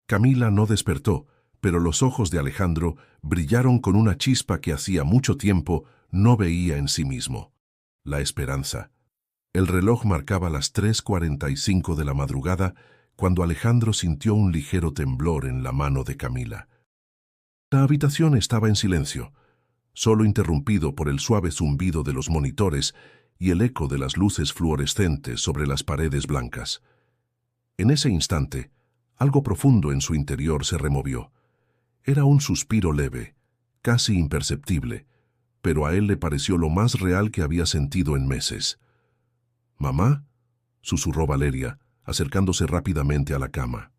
Camila no despertó, pero los ojos de Alejandro brillaron con una chispa que hacía mucho tiempo no veía en sí mismo: la esperanza. El reloj marcaba las 3:45 de la madrugada cuando Alejandro sintió un ligero temblor en la mano de Camila. La habitación estaba en silencio, solo interrumpido por el suave zumbido de los monitores y el eco de las luces fluorescentes sobre las paredes blancas. En ese instante, algo profundo en su interior se removió. Era un suspiro leve, casi imperceptible, pero a él le pareció lo más real que había sentido en meses. «¿Mamá?», susurró Valeria, acercándose rápidamente a la cama.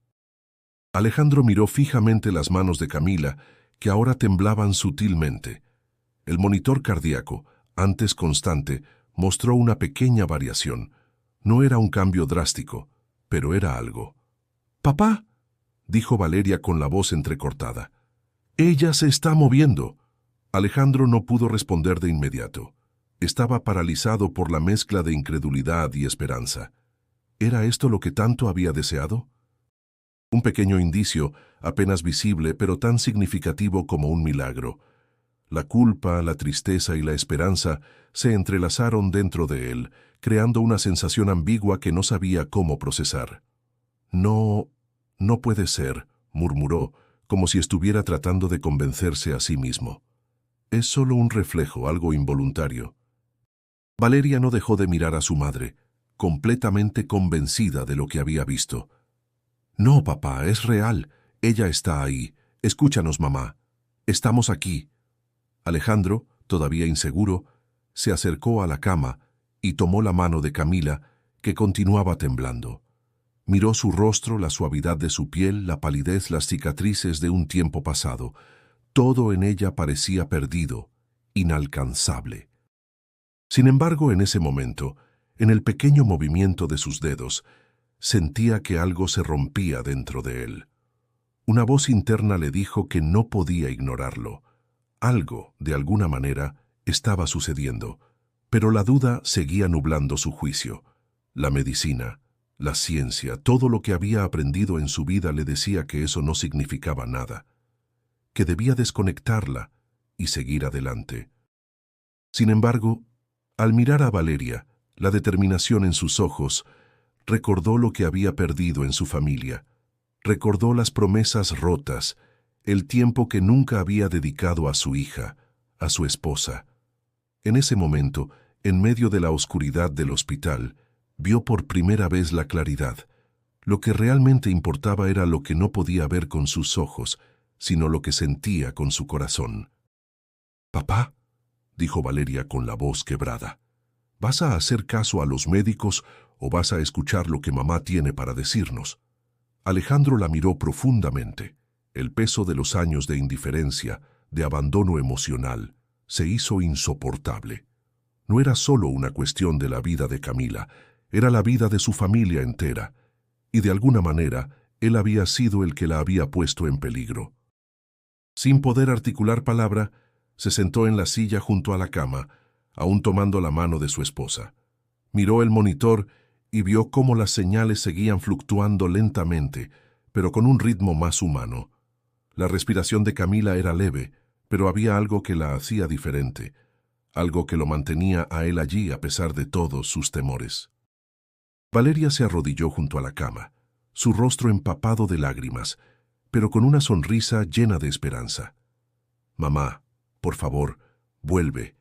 Alejandro miró fijamente las manos de Camila, que ahora temblaban sutilmente. El monitor cardíaco, antes constante, mostró una pequeña variación. No era un cambio drástico, pero era algo. «¡Papá!», dijo Valeria con la voz entrecortada. «¡Ella se está moviendo!». Alejandro no pudo responder de inmediato. Estaba paralizado por la mezcla de incredulidad y esperanza. ¿Era esto lo que tanto había deseado? Un pequeño indicio, apenas visible, pero tan significativo como un milagro. La culpa, la tristeza y la esperanza se entrelazaron dentro de él, creando una sensación ambigua que no sabía cómo procesar. «No, no puede ser», murmuró, como si estuviera tratando de convencerse a sí mismo. «Es solo un reflejo, algo involuntario». Valeria no dejó de mirar a su madre, completamente convencida de lo que había visto. «No, papá, es real. Ella está ahí. Escúchanos, mamá. Estamos aquí». Alejandro, todavía inseguro, se acercó a la cama y tomó la mano de Camila, que continuaba temblando. Miró su rostro, la suavidad de su piel, la palidez, las cicatrices de un tiempo pasado. Todo en ella parecía perdido, inalcanzable. Sin embargo, en ese momento, en el pequeño movimiento de sus dedos, sentía que algo se rompía dentro de él. Una voz interna le dijo que no podía ignorarlo. Algo, de alguna manera, estaba sucediendo, pero la duda seguía nublando su juicio. La medicina, la ciencia, todo lo que había aprendido en su vida le decía que eso no significaba nada, que debía desconectarla y seguir adelante. Sin embargo, al mirar a Valeria, la determinación en sus ojos, recordó lo que había perdido en su familia, recordó las promesas rotas, el tiempo que nunca había dedicado a su hija, a su esposa. En ese momento, en medio de la oscuridad del hospital, vio por primera vez la claridad. Lo que realmente importaba era lo que no podía ver con sus ojos, sino lo que sentía con su corazón. «Papá», dijo Valeria con la voz quebrada, ¿vas a hacer caso a los médicos o vas a escuchar lo que mamá tiene para decirnos? Alejandro la miró profundamente. El peso de los años de indiferencia, de abandono emocional, se hizo insoportable. No era solo una cuestión de la vida de Camila, era la vida de su familia entera, y de alguna manera él había sido el que la había puesto en peligro. Sin poder articular palabra, se sentó en la silla junto a la cama, aún tomando la mano de su esposa. Miró el monitor y vio cómo las señales seguían fluctuando lentamente, pero con un ritmo más humano. La respiración de Camila era leve, pero había algo que la hacía diferente, algo que lo mantenía a él allí a pesar de todos sus temores. Valeria se arrodilló junto a la cama, su rostro empapado de lágrimas, pero con una sonrisa llena de esperanza. «Mamá, por favor, vuelve.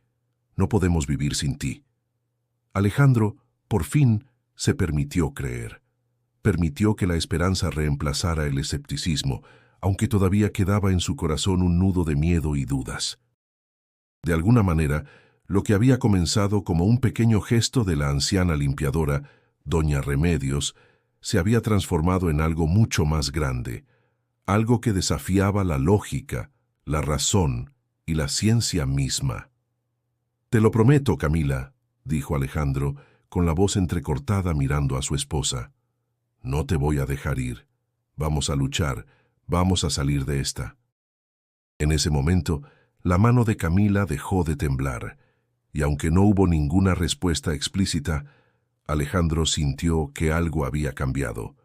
No podemos vivir sin ti». Alejandro, por fin, se permitió creer. Permitió que la esperanza reemplazara el escepticismo, aunque todavía quedaba en su corazón un nudo de miedo y dudas. De alguna manera, lo que había comenzado como un pequeño gesto de la anciana limpiadora, doña Remedios, se había transformado en algo mucho más grande, algo que desafiaba la lógica, la razón y la ciencia misma. «Te lo prometo, Camila», dijo Alejandro, con la voz entrecortada mirando a su esposa. «No te voy a dejar ir. Vamos a luchar, vamos a salir de esta». En ese momento, la mano de Camila dejó de temblar, y aunque no hubo ninguna respuesta explícita, Alejandro sintió que algo había cambiado,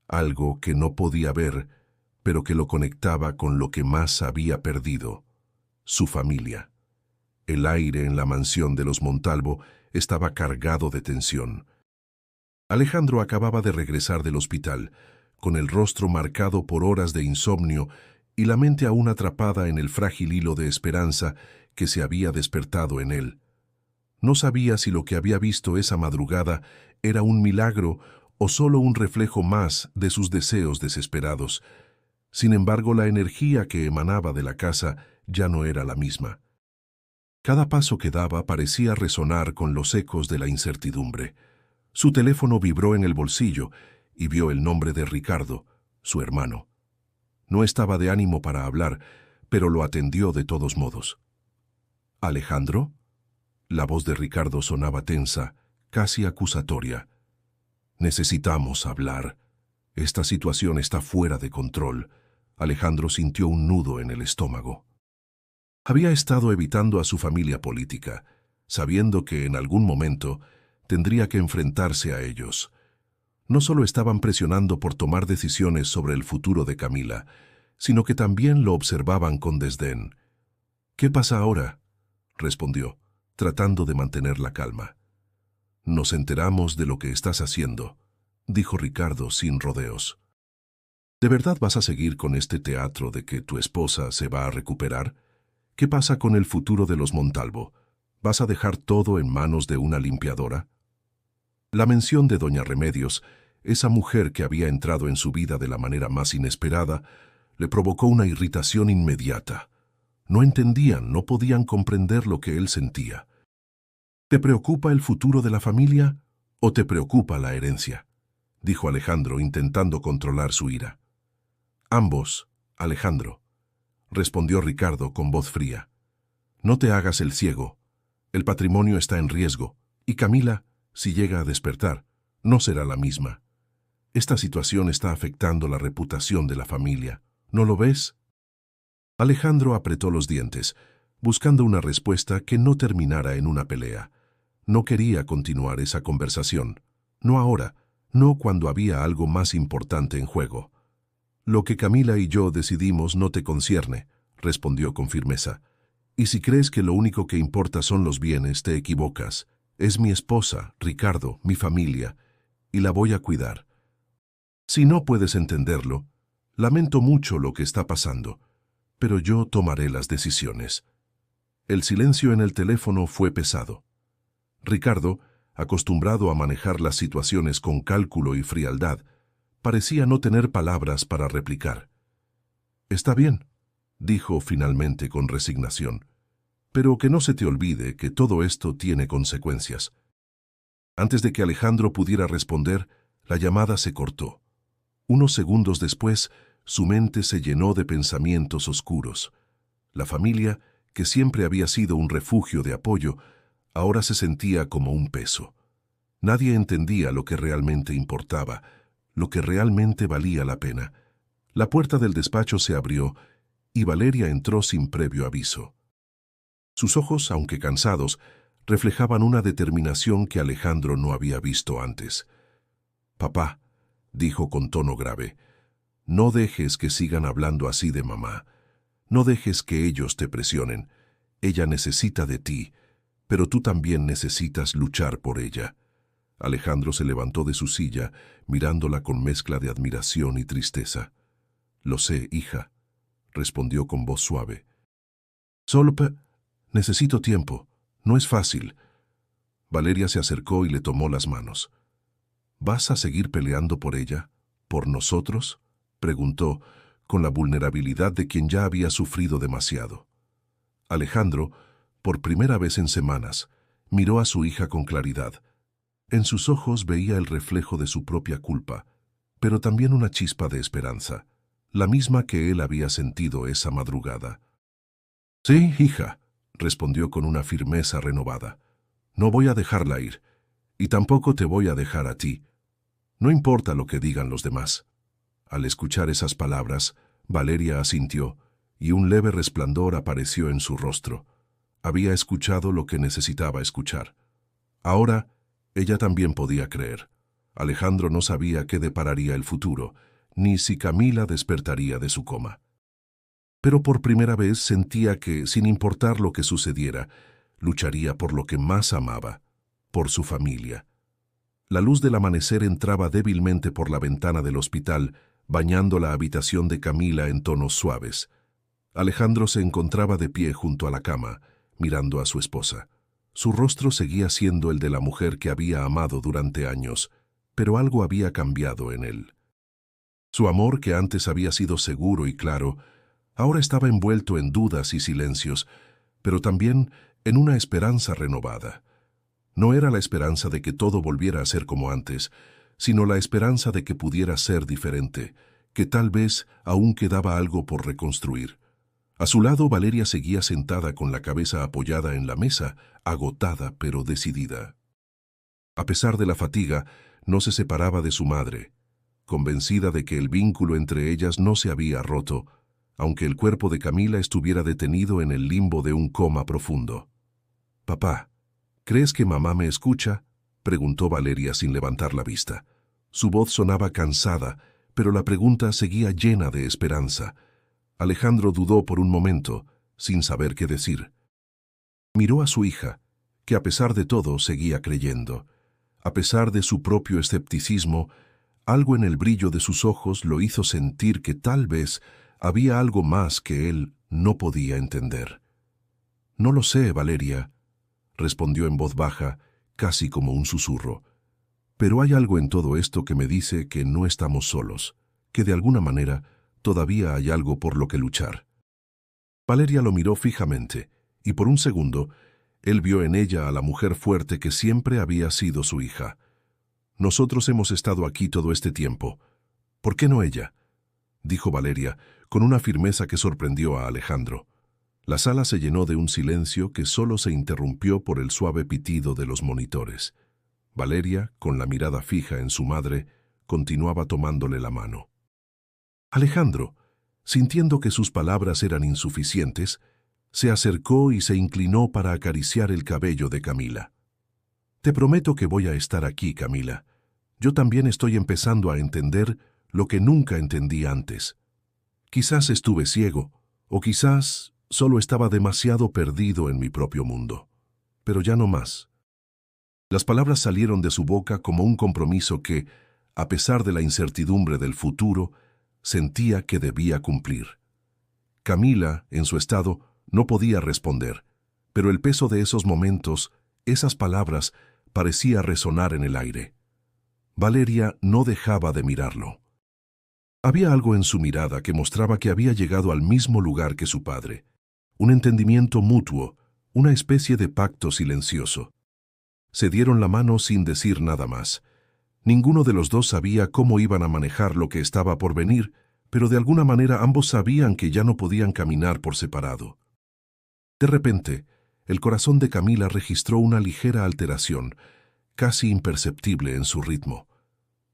algo que no podía ver, pero que lo conectaba con lo que más había perdido, su familia. El aire en la mansión de los Montalvo estaba cargado de tensión. Alejandro acababa de regresar del hospital, con el rostro marcado por horas de insomnio y la mente aún atrapada en el frágil hilo de esperanza que se había despertado en él. No sabía si lo que había visto esa madrugada era un milagro o solo un reflejo más de sus deseos desesperados. Sin embargo, la energía que emanaba de la casa ya no era la misma. Cada paso que daba parecía resonar con los ecos de la incertidumbre. Su teléfono vibró en el bolsillo y vio el nombre de Ricardo, su hermano. No estaba de ánimo para hablar, pero lo atendió de todos modos. «¿Alejandro?» La voz de Ricardo sonaba tensa, casi acusatoria. «Necesitamos hablar. Esta situación está fuera de control». Alejandro sintió un nudo en el estómago. Había estado evitando a su familia política, sabiendo que en algún momento tendría que enfrentarse a ellos. No solo estaban presionando por tomar decisiones sobre el futuro de Camila, sino que también lo observaban con desdén. «¿Qué pasa ahora?», respondió, tratando de mantener la calma. «Nos enteramos de lo que estás haciendo», dijo Ricardo sin rodeos. «¿De verdad vas a seguir con este teatro de que tu esposa se va a recuperar? ¿Qué pasa con el futuro de los Montalvo? ¿Vas a dejar todo en manos de una limpiadora?» La mención de doña Remedios, esa mujer que había entrado en su vida de la manera más inesperada, le provocó una irritación inmediata. No entendían, no podían comprender lo que él sentía. «¿Te preocupa el futuro de la familia o te preocupa la herencia?», dijo Alejandro, intentando controlar su ira. «Ambos, Alejandro», respondió Ricardo con voz fría. «No te hagas el ciego. El patrimonio está en riesgo, y Camila, si llega a despertar, no será la misma. Esta situación está afectando la reputación de la familia. ¿No lo ves?». Alejandro apretó los dientes, buscando una respuesta que no terminara en una pelea. No quería continuar esa conversación. No ahora, no cuando había algo más importante en juego. «Lo que Camila y yo decidimos no te concierne», respondió con firmeza. «Y si crees que lo único que importa son los bienes, te equivocas. Es mi esposa, Ricardo, mi familia, y la voy a cuidar. Si no puedes entenderlo, lamento mucho lo que está pasando, pero yo tomaré las decisiones». El silencio en el teléfono fue pesado. Ricardo, acostumbrado a manejar las situaciones con cálculo y frialdad, parecía no tener palabras para replicar. «Está bien», dijo finalmente con resignación, «pero que no se te olvide que todo esto tiene consecuencias». Antes de que Alejandro pudiera responder, la llamada se cortó. Unos segundos después, su mente se llenó de pensamientos oscuros. La familia, que siempre había sido un refugio de apoyo, ahora se sentía como un peso. Nadie entendía lo que realmente importaba, lo que realmente valía la pena. La puerta del despacho se abrió y Valeria entró sin previo aviso. Sus ojos, aunque cansados, reflejaban una determinación que Alejandro no había visto antes. «Papá», dijo con tono grave, «no dejes que sigan hablando así de mamá. No dejes que ellos te presionen. Ella necesita de ti, pero tú también necesitas luchar por ella». Alejandro se levantó de su silla, mirándola con mezcla de admiración y tristeza. «Lo sé, hija», respondió con voz suave. «Solo necesito tiempo. No es fácil». Valeria se acercó y le tomó las manos. «¿Vas a seguir peleando por ella? ¿Por nosotros?», preguntó, con la vulnerabilidad de quien ya había sufrido demasiado. Alejandro, por primera vez en semanas, miró a su hija con claridad. En sus ojos veía el reflejo de su propia culpa, pero también una chispa de esperanza, la misma que él había sentido esa madrugada. «Sí, hija», respondió con una firmeza renovada. «No voy a dejarla ir, y tampoco te voy a dejar a ti. No importa lo que digan los demás». Al escuchar esas palabras, Valeria asintió, y un leve resplandor apareció en su rostro. Había escuchado lo que necesitaba escuchar. Ahora, ella también podía creer. Alejandro no sabía qué depararía el futuro, ni si Camila despertaría de su coma. Pero por primera vez sentía que, sin importar lo que sucediera, lucharía por lo que más amaba, por su familia. La luz del amanecer entraba débilmente por la ventana del hospital, bañando la habitación de Camila en tonos suaves. Alejandro se encontraba de pie junto a la cama, mirando a su esposa. Su rostro seguía siendo el de la mujer que había amado durante años, pero algo había cambiado en él. Su amor, que antes había sido seguro y claro, ahora estaba envuelto en dudas y silencios, pero también en una esperanza renovada. No era la esperanza de que todo volviera a ser como antes, sino la esperanza de que pudiera ser diferente, que tal vez aún quedaba algo por reconstruir. A su lado, Valeria seguía sentada con la cabeza apoyada en la mesa, agotada pero decidida. A pesar de la fatiga, no se separaba de su madre, convencida de que el vínculo entre ellas no se había roto, aunque el cuerpo de Camila estuviera detenido en el limbo de un coma profundo. «Papá, ¿crees que mamá me escucha?», preguntó Valeria sin levantar la vista. Su voz sonaba cansada, pero la pregunta seguía llena de esperanza. Alejandro dudó por un momento, sin saber qué decir. Miró a su hija, que a pesar de todo seguía creyendo. A pesar de su propio escepticismo, algo en el brillo de sus ojos lo hizo sentir que tal vez había algo más que él no podía entender. «No lo sé, Valeria», respondió en voz baja, casi como un susurro. «Pero hay algo en todo esto que me dice que no estamos solos, que de alguna manera todavía hay algo por lo que luchar». Valeria lo miró fijamente, y por un segundo, él vio en ella a la mujer fuerte que siempre había sido su hija. «Nosotros hemos estado aquí todo este tiempo. ¿Por qué no ella?», dijo Valeria, con una firmeza que sorprendió a Alejandro. La sala se llenó de un silencio que solo se interrumpió por el suave pitido de los monitores. Valeria, con la mirada fija en su madre, continuaba tomándole la mano. Alejandro, sintiendo que sus palabras eran insuficientes, se acercó y se inclinó para acariciar el cabello de Camila. «Te prometo que voy a estar aquí, Camila. Yo también estoy empezando a entender lo que nunca entendí antes. Quizás estuve ciego, o quizás solo estaba demasiado perdido en mi propio mundo. Pero ya no más». Las palabras salieron de su boca como un compromiso que, a pesar de la incertidumbre del futuro, sentía que debía cumplir. Camila, en su estado, no podía responder, pero el peso de esos momentos, esas palabras, parecía resonar en el aire. Valeria no dejaba de mirarlo. Había algo en su mirada que mostraba que había llegado al mismo lugar que su padre. Un entendimiento mutuo, una especie de pacto silencioso. Se dieron la mano sin decir nada más. Ninguno de los dos sabía cómo iban a manejar lo que estaba por venir, pero de alguna manera ambos sabían que ya no podían caminar por separado. De repente, el corazón de Camila registró una ligera alteración, casi imperceptible en su ritmo.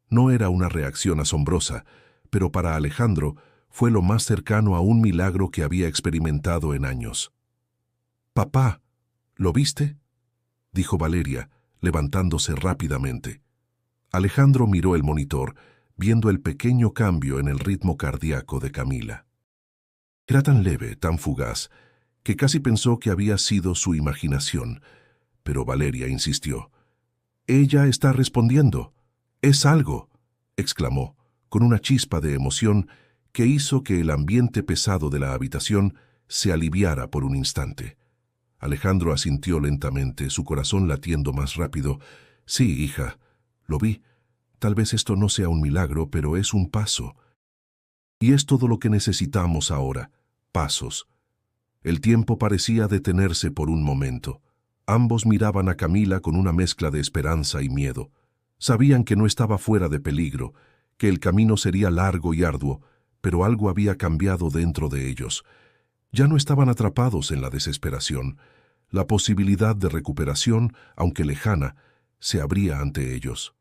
No era una reacción asombrosa, pero para Alejandro fue lo más cercano a un milagro que había experimentado en años. «Papá, ¿lo viste?», dijo Valeria, levantándose rápidamente. Alejandro miró el monitor, viendo el pequeño cambio en el ritmo cardíaco de Camila. Era tan leve, tan fugaz, que casi pensó que había sido su imaginación, pero Valeria insistió. «Ella está respondiendo. Es algo», exclamó, con una chispa de emoción que hizo que el ambiente pesado de la habitación se aliviara por un instante. Alejandro asintió lentamente, su corazón latiendo más rápido. «Sí, hija, lo vi. Tal vez esto no sea un milagro, pero es un paso. Y es todo lo que necesitamos ahora, pasos». El tiempo parecía detenerse por un momento. Ambos miraban a Camila con una mezcla de esperanza y miedo. Sabían que no estaba fuera de peligro, que el camino sería largo y arduo, pero algo había cambiado dentro de ellos. Ya no estaban atrapados en la desesperación. La posibilidad de recuperación, aunque lejana, se abría ante ellos.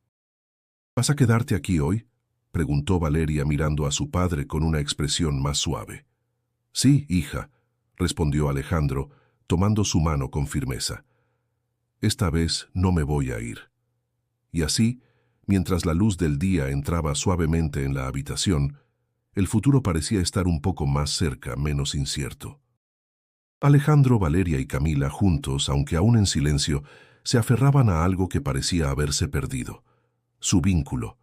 «¿Vas a quedarte aquí hoy?», preguntó Valeria mirando a su padre con una expresión más suave. «Sí, hija», respondió Alejandro, tomando su mano con firmeza. «Esta vez no me voy a ir». Y así, mientras la luz del día entraba suavemente en la habitación, el futuro parecía estar un poco más cerca, menos incierto. Alejandro, Valeria y Camila, juntos, aunque aún en silencio, se aferraban a algo que parecía haberse perdido: su vínculo.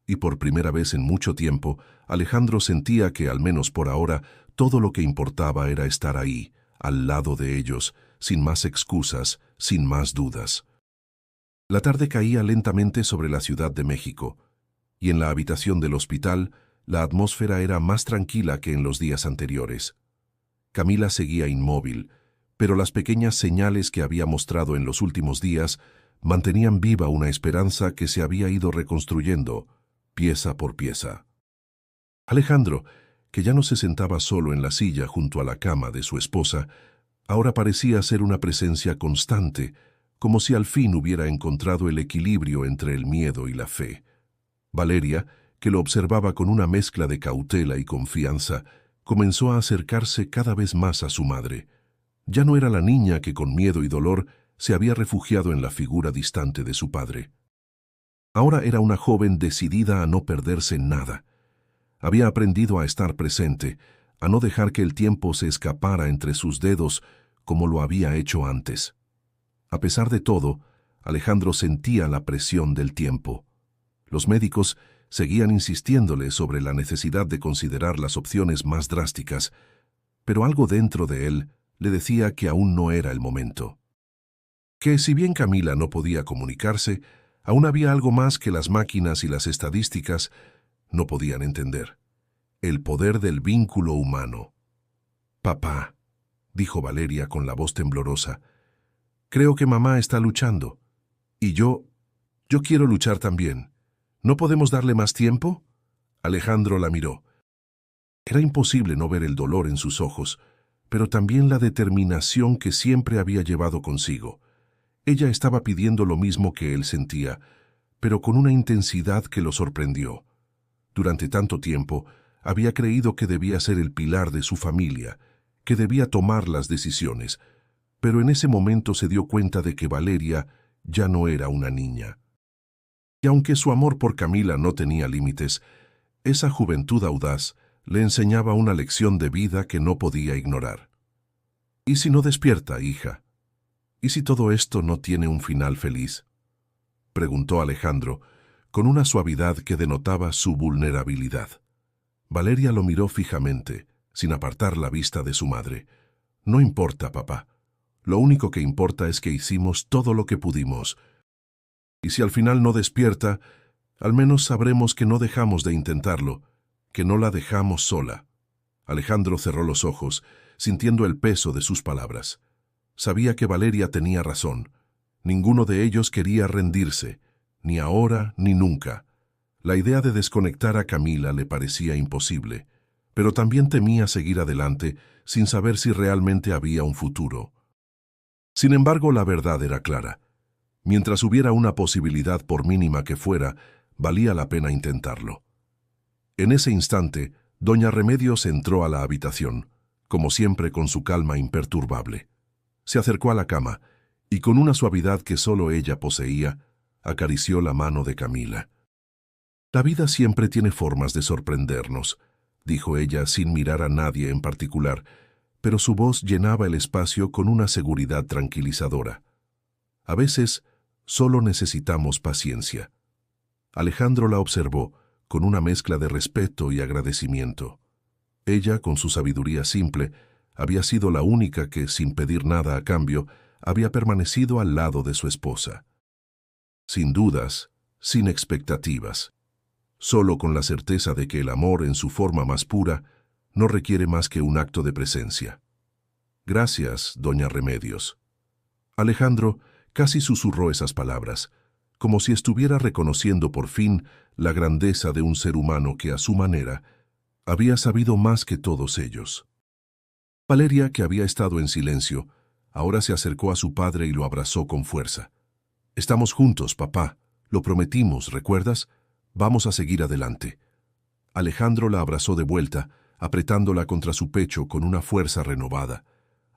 Y por primera vez en mucho tiempo, Alejandro sentía que, al menos por ahora, todo lo que importaba era estar ahí, al lado de ellos, sin más excusas, sin más dudas. La tarde caía lentamente sobre la Ciudad de México, y en la habitación del hospital la atmósfera era más tranquila que en los días anteriores. Camila seguía inmóvil, pero las pequeñas señales que había mostrado en los últimos días mantenían viva una esperanza que se había ido reconstruyendo, pieza por pieza. Alejandro, que ya no se sentaba solo en la silla junto a la cama de su esposa, ahora parecía ser una presencia constante, como si al fin hubiera encontrado el equilibrio entre el miedo y la fe. Valeria, que lo observaba con una mezcla de cautela y confianza, comenzó a acercarse cada vez más a su madre. Ya no era la niña que con miedo y dolor se había refugiado en la figura distante de su padre. Ahora era una joven decidida a no perderse nada. Había aprendido a estar presente, a no dejar que el tiempo se escapara entre sus dedos como lo había hecho antes. A pesar de todo, Alejandro sentía la presión del tiempo. Los médicos seguían insistiéndole sobre la necesidad de considerar las opciones más drásticas, pero algo dentro de él le decía que aún no era el momento. Que si bien Camila no podía comunicarse, aún había algo más que las máquinas y las estadísticas no podían entender: el poder del vínculo humano. «Papá», dijo Valeria con la voz temblorosa, «creo que mamá está luchando. Y yo quiero luchar también. ¿No podemos darle más tiempo?». Alejandro la miró. Era imposible no ver el dolor en sus ojos, pero también la determinación que siempre había llevado consigo. Ella estaba pidiendo lo mismo que él sentía, pero con una intensidad que lo sorprendió. Durante tanto tiempo, había creído que debía ser el pilar de su familia, que debía tomar las decisiones, pero en ese momento se dio cuenta de que Valeria ya no era una niña. Y aunque su amor por Camila no tenía límites, esa juventud audaz le enseñaba una lección de vida que no podía ignorar. «¿Y si no despierta, hija? ¿Y si todo esto no tiene un final feliz?», preguntó Alejandro, con una suavidad que denotaba su vulnerabilidad. Valeria lo miró fijamente, sin apartar la vista de su madre. «No importa, papá. Lo único que importa es que hicimos todo lo que pudimos. Y si al final no despierta, al menos sabremos que no dejamos de intentarlo, que no la dejamos sola». Alejandro cerró los ojos, sintiendo el peso de sus palabras. Sabía que Valeria tenía razón. Ninguno de ellos quería rendirse, ni ahora ni nunca. La idea de desconectar a Camila le parecía imposible, pero también temía seguir adelante sin saber si realmente había un futuro. Sin embargo, la verdad era clara. Mientras hubiera una posibilidad, por mínima que fuera, valía la pena intentarlo. En ese instante, doña Remedios entró a la habitación, como siempre con su calma imperturbable. Se acercó a la cama y, con una suavidad que solo ella poseía, acarició la mano de Camila. «La vida siempre tiene formas de sorprendernos», dijo ella sin mirar a nadie en particular, pero su voz llenaba el espacio con una seguridad tranquilizadora. «A veces solo necesitamos paciencia». Alejandro la observó con una mezcla de respeto y agradecimiento. Ella, con su sabiduría simple, había sido la única que, sin pedir nada a cambio, había permanecido al lado de su esposa. Sin dudas, sin expectativas, solo con la certeza de que el amor, en su forma más pura, no requiere más que un acto de presencia. «Gracias, doña Remedios». Alejandro casi susurró esas palabras, como si estuviera reconociendo por fin la grandeza de un ser humano que, a su manera, había sabido más que todos ellos. Valeria, que había estado en silencio, ahora se acercó a su padre y lo abrazó con fuerza. «Estamos juntos, papá. Lo prometimos, ¿recuerdas? Vamos a seguir adelante». Alejandro la abrazó de vuelta, apretándola contra su pecho con una fuerza renovada.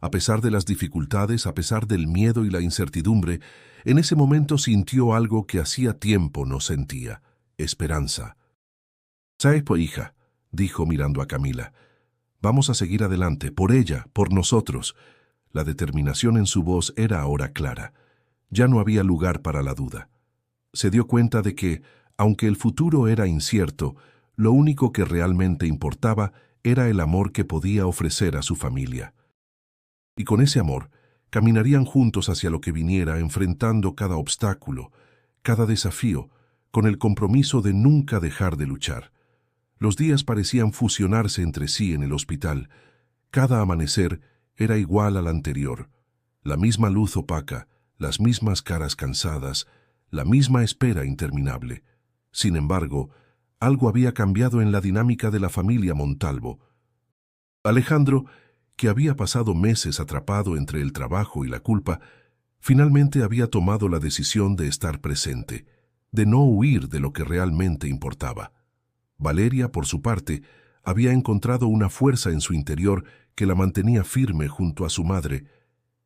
A pesar de las dificultades, a pesar del miedo y la incertidumbre, en ese momento sintió algo que hacía tiempo no sentía: esperanza. «¿Sabes, hija?», dijo mirando a Camila. «Vamos a seguir adelante, por ella, por nosotros». La determinación en su voz era ahora clara. Ya no había lugar para la duda. Se dio cuenta de que, aunque el futuro era incierto, lo único que realmente importaba era el amor que podía ofrecer a su familia. Y con ese amor, caminarían juntos hacia lo que viniera, enfrentando cada obstáculo, cada desafío, con el compromiso de nunca dejar de luchar. Los días parecían fusionarse entre sí en el hospital. Cada amanecer era igual al anterior. La misma luz opaca, las mismas caras cansadas, la misma espera interminable. Sin embargo, algo había cambiado en la dinámica de la familia Montalvo. Alejandro, que había pasado meses atrapado entre el trabajo y la culpa, finalmente había tomado la decisión de estar presente, de no huir de lo que realmente importaba. Valeria, por su parte, había encontrado una fuerza en su interior que la mantenía firme junto a su madre,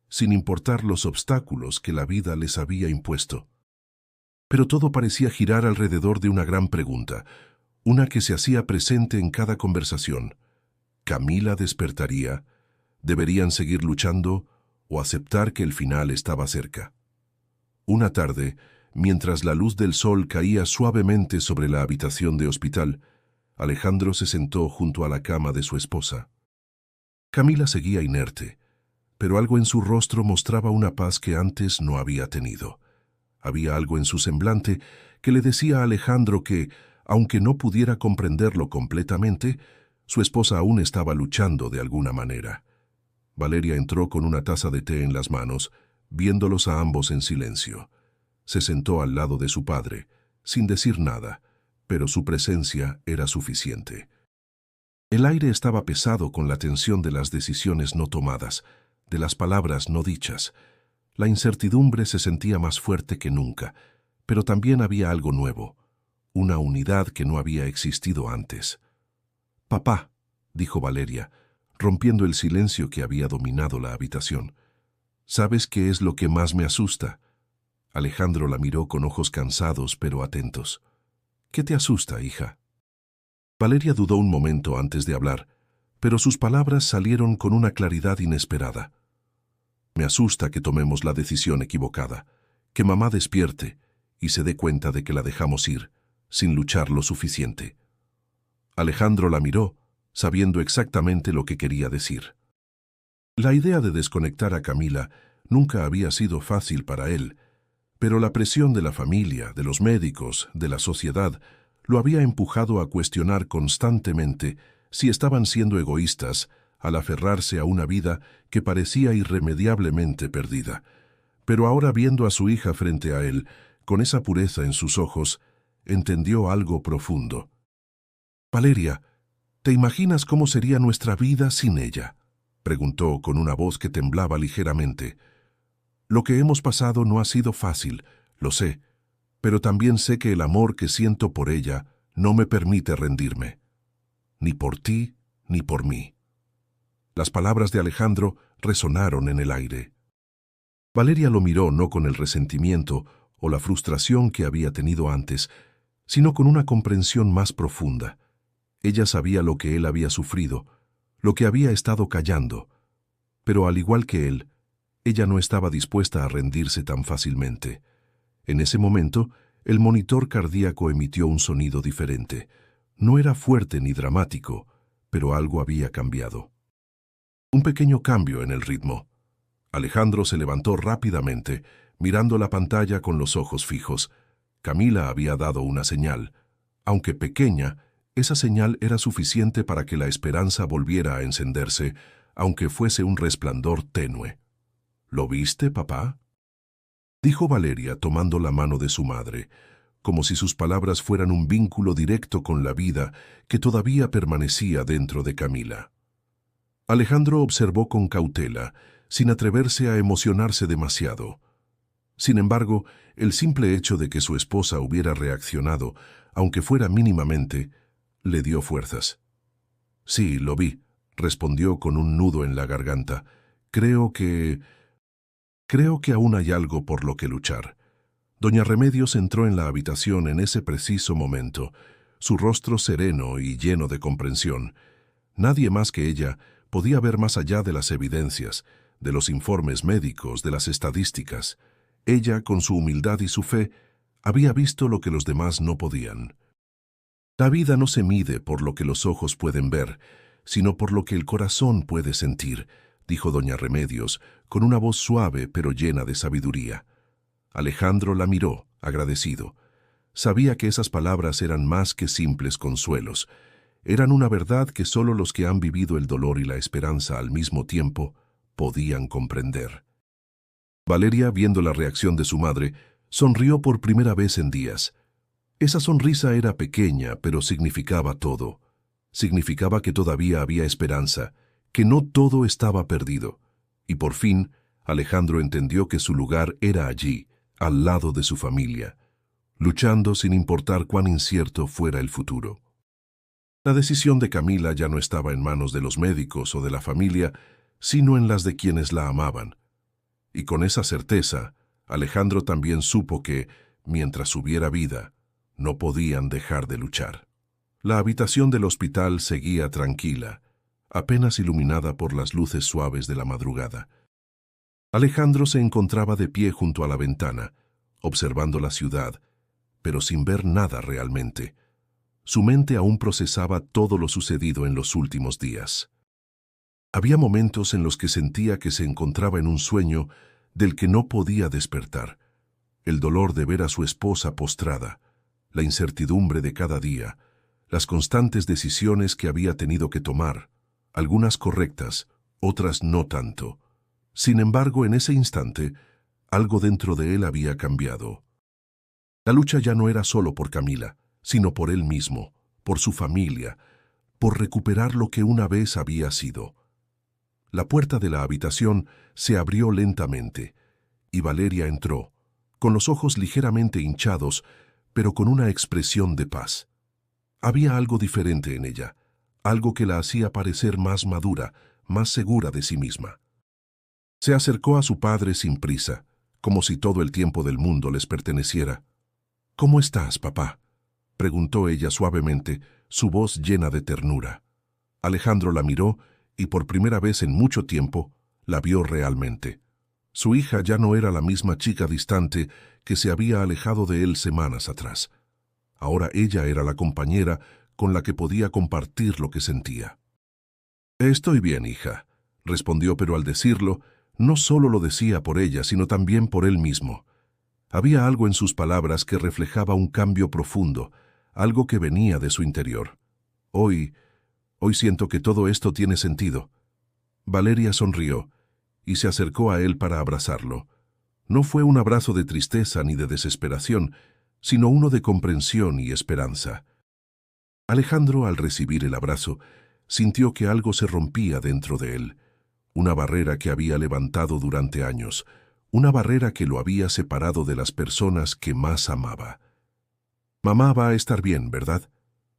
sin importar los obstáculos que la vida les había impuesto. Pero todo parecía girar alrededor de una gran pregunta, una que se hacía presente en cada conversación. ¿Camila despertaría? ¿Deberían seguir luchando o aceptar que el final estaba cerca? Una tarde, mientras la luz del sol caía suavemente sobre la habitación de hospital, Alejandro se sentó junto a la cama de su esposa. Camila seguía inerte, pero algo en su rostro mostraba una paz que antes no había tenido. Había algo en su semblante que le decía a Alejandro que, aunque no pudiera comprenderlo completamente, su esposa aún estaba luchando de alguna manera. Valeria entró con una taza de té en las manos, viéndolos a ambos en silencio. Se sentó al lado de su padre, sin decir nada, pero su presencia era suficiente. El aire estaba pesado con la tensión de las decisiones no tomadas, de las palabras no dichas. La incertidumbre se sentía más fuerte que nunca, pero también había algo nuevo, una unidad que no había existido antes. «Papá», dijo Valeria, rompiendo el silencio que había dominado la habitación. «¿Sabes qué es lo que más me asusta?» Alejandro la miró con ojos cansados pero atentos. «¿Qué te asusta, hija?» Valeria dudó un momento antes de hablar, pero sus palabras salieron con una claridad inesperada. «Me asusta que tomemos la decisión equivocada, que mamá despierte y se dé cuenta de que la dejamos ir, sin luchar lo suficiente». Alejandro la miró, sabiendo exactamente lo que quería decir. La idea de desconectar a Camila nunca había sido fácil para él, pero la presión de la familia, de los médicos, de la sociedad, lo había empujado a cuestionar constantemente si estaban siendo egoístas al aferrarse a una vida que parecía irremediablemente perdida. Pero ahora, viendo a su hija frente a él, Con esa pureza en sus ojos, entendió algo profundo. «Valeria, ¿te imaginas cómo sería nuestra vida sin ella?», preguntó con una voz que temblaba ligeramente. «Lo que hemos pasado no ha sido fácil, lo sé, pero también sé que el amor que siento por ella no me permite rendirme. Ni por ti, ni por mí». Las palabras de Alejandro resonaron en el aire. Valeria lo miró no con el resentimiento o la frustración que había tenido antes, sino con una comprensión más profunda. Ella sabía lo que él había sufrido, lo que había estado callando, pero al igual que él, ella no estaba dispuesta a rendirse tan fácilmente. En ese momento, el monitor cardíaco emitió un sonido diferente. No era fuerte ni dramático, pero algo había cambiado. Un pequeño cambio en el ritmo. Alejandro se levantó rápidamente, mirando la pantalla con los ojos fijos. Camila había dado una señal. Aunque pequeña, esa señal era suficiente para que la esperanza volviera a encenderse, aunque fuese un resplandor tenue. «¿Lo viste, papá?», dijo Valeria tomando la mano de su madre, como si sus palabras fueran un vínculo directo con la vida que todavía permanecía dentro de Camila. Alejandro observó con cautela, sin atreverse a emocionarse demasiado. Sin embargo, el simple hecho de que su esposa hubiera reaccionado, aunque fuera mínimamente, le dio fuerzas. «Sí, lo vi», respondió con un nudo en la garganta. Creo que aún hay algo por lo que luchar». Doña Remedios entró en la habitación en ese preciso momento, su rostro sereno y lleno de comprensión. Nadie más que ella podía ver más allá de las evidencias, de los informes médicos, de las estadísticas. Ella, con su humildad y su fe, había visto lo que los demás no podían. La vida no se mide por lo que los ojos pueden ver, sino por lo que el corazón puede sentir, dijo doña Remedios, con una voz suave pero llena de sabiduría. Alejandro la miró, agradecido. Sabía que esas palabras eran más que simples consuelos. Eran una verdad que solo los que han vivido el dolor y la esperanza al mismo tiempo podían comprender. Valeria, viendo la reacción de su madre, sonrió por primera vez en días. Esa sonrisa era pequeña, pero significaba todo. Significaba que todavía había esperanza, que no todo estaba perdido. Y por fin, Alejandro entendió que su lugar era allí, al lado de su familia, luchando sin importar cuán incierto fuera el futuro. La decisión de Camila ya no estaba en manos de los médicos o de la familia, sino en las de quienes la amaban. Y con esa certeza, Alejandro también supo que, mientras hubiera vida, no podían dejar de luchar. La habitación del hospital seguía tranquila, apenas iluminada por las luces suaves de la madrugada. Alejandro se encontraba de pie junto a la ventana, observando la ciudad, pero sin ver nada realmente. Su mente aún procesaba todo lo sucedido en los últimos días. Había momentos en los que sentía que se encontraba en un sueño del que no podía despertar. El dolor de ver a su esposa postrada, la incertidumbre de cada día, las constantes decisiones que había tenido que tomar, algunas correctas, otras no tanto. Sin embargo, en ese instante, algo dentro de él había cambiado. La lucha ya no era solo por Camila, sino por él mismo, por su familia, por recuperar lo que una vez había sido. La puerta de la habitación se abrió lentamente, y Valeria entró, con los ojos ligeramente hinchados, pero con una expresión de paz. Había algo diferente en ella, algo que la hacía parecer más madura, más segura de sí misma. Se acercó a su padre sin prisa, como si todo el tiempo del mundo les perteneciera. «¿Cómo estás, papá?», preguntó ella suavemente, su voz llena de ternura. Alejandro la miró y por primera vez en mucho tiempo la vio realmente. Su hija ya no era la misma chica distante que se había alejado de él semanas atrás. Ahora ella era la compañera con la que podía compartir lo que sentía. «Estoy bien, hija», respondió, pero al decirlo, no solo lo decía por ella, sino también por él mismo. Había algo en sus palabras que reflejaba un cambio profundo, algo que venía de su interior. Hoy siento que todo esto tiene sentido». Valeria sonrió y se acercó a él para abrazarlo. No fue un abrazo de tristeza ni de desesperación, sino uno de comprensión y esperanza. Alejandro, al recibir el abrazo, sintió que algo se rompía dentro de él, una barrera que había levantado durante años, una barrera que lo había separado de las personas que más amaba. «Mamá va a estar bien, ¿verdad?»,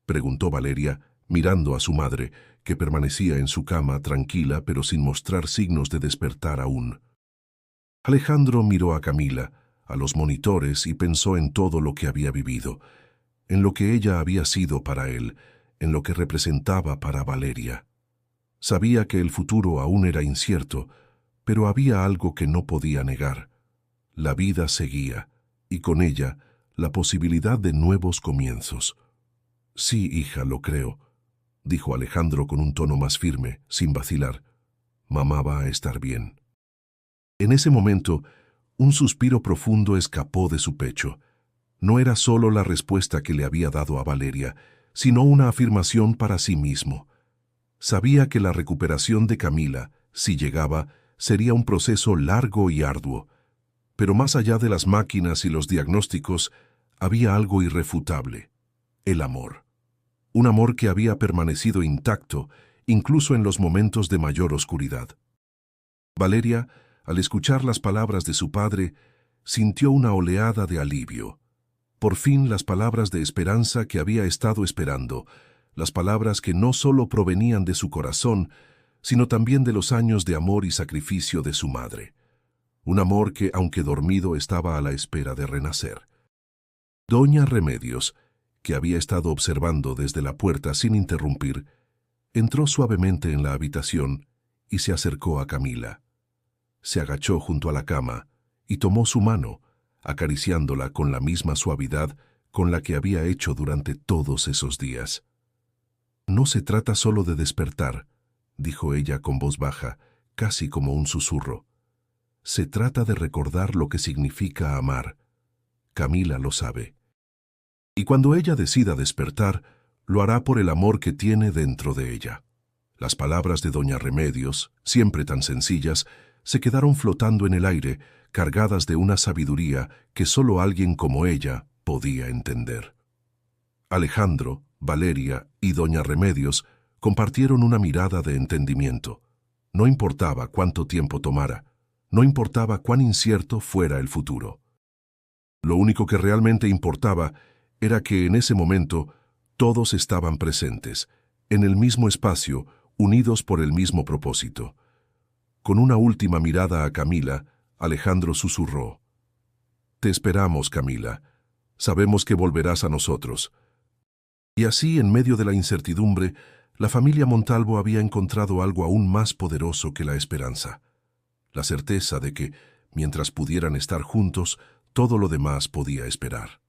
preguntó Valeria, mirando a su madre, que permanecía en su cama tranquila pero sin mostrar signos de despertar aún. Alejandro miró a Camila, a los monitores, y pensó en todo lo que había vivido, en lo que ella había sido para él, en lo que representaba para Valeria. Sabía que el futuro aún era incierto, pero había algo que no podía negar. La vida seguía, y con ella la posibilidad de nuevos comienzos. «Sí, hija, lo creo», dijo Alejandro con un tono más firme, sin vacilar. «Mamá va a estar bien». En ese momento, un suspiro profundo escapó de su pecho. No era solo la respuesta que le había dado a Valeria, sino una afirmación para sí mismo. Sabía que la recuperación de Camila, si llegaba, sería un proceso largo y arduo, pero más allá de las máquinas y los diagnósticos, había algo irrefutable: el amor. Un amor que había permanecido intacto, incluso en los momentos de mayor oscuridad. Valeria, al escuchar las palabras de su padre, sintió una oleada de alivio. Por fin las palabras de esperanza que había estado esperando, las palabras que no solo provenían de su corazón, sino también de los años de amor y sacrificio de su madre. Un amor que, aunque dormido, estaba a la espera de renacer. Doña Remedios, que había estado observando desde la puerta sin interrumpir, entró suavemente en la habitación y se acercó a Camila. Se agachó junto a la cama y tomó su mano, acariciándola con la misma suavidad con la que había hecho durante todos esos días. «No se trata solo de despertar», dijo ella con voz baja, casi como un susurro. «Se trata de recordar lo que significa amar. Camila lo sabe. Y cuando ella decida despertar, lo hará por el amor que tiene dentro de ella». Las palabras de doña Remedios, siempre tan sencillas, se quedaron flotando en el aire, cargadas de una sabiduría que solo alguien como ella podía entender. Alejandro, Valeria y doña Remedios compartieron una mirada de entendimiento. No importaba cuánto tiempo tomara, no importaba cuán incierto fuera el futuro. Lo único que realmente importaba era que en ese momento todos estaban presentes, en el mismo espacio, unidos por el mismo propósito. Con una última mirada a Camila, Alejandro susurró: «Te esperamos, Camila. Sabemos que volverás a nosotros». Y así, en medio de la incertidumbre, la familia Montalvo había encontrado algo aún más poderoso que la esperanza: la certeza de que, mientras pudieran estar juntos, todo lo demás podía esperar.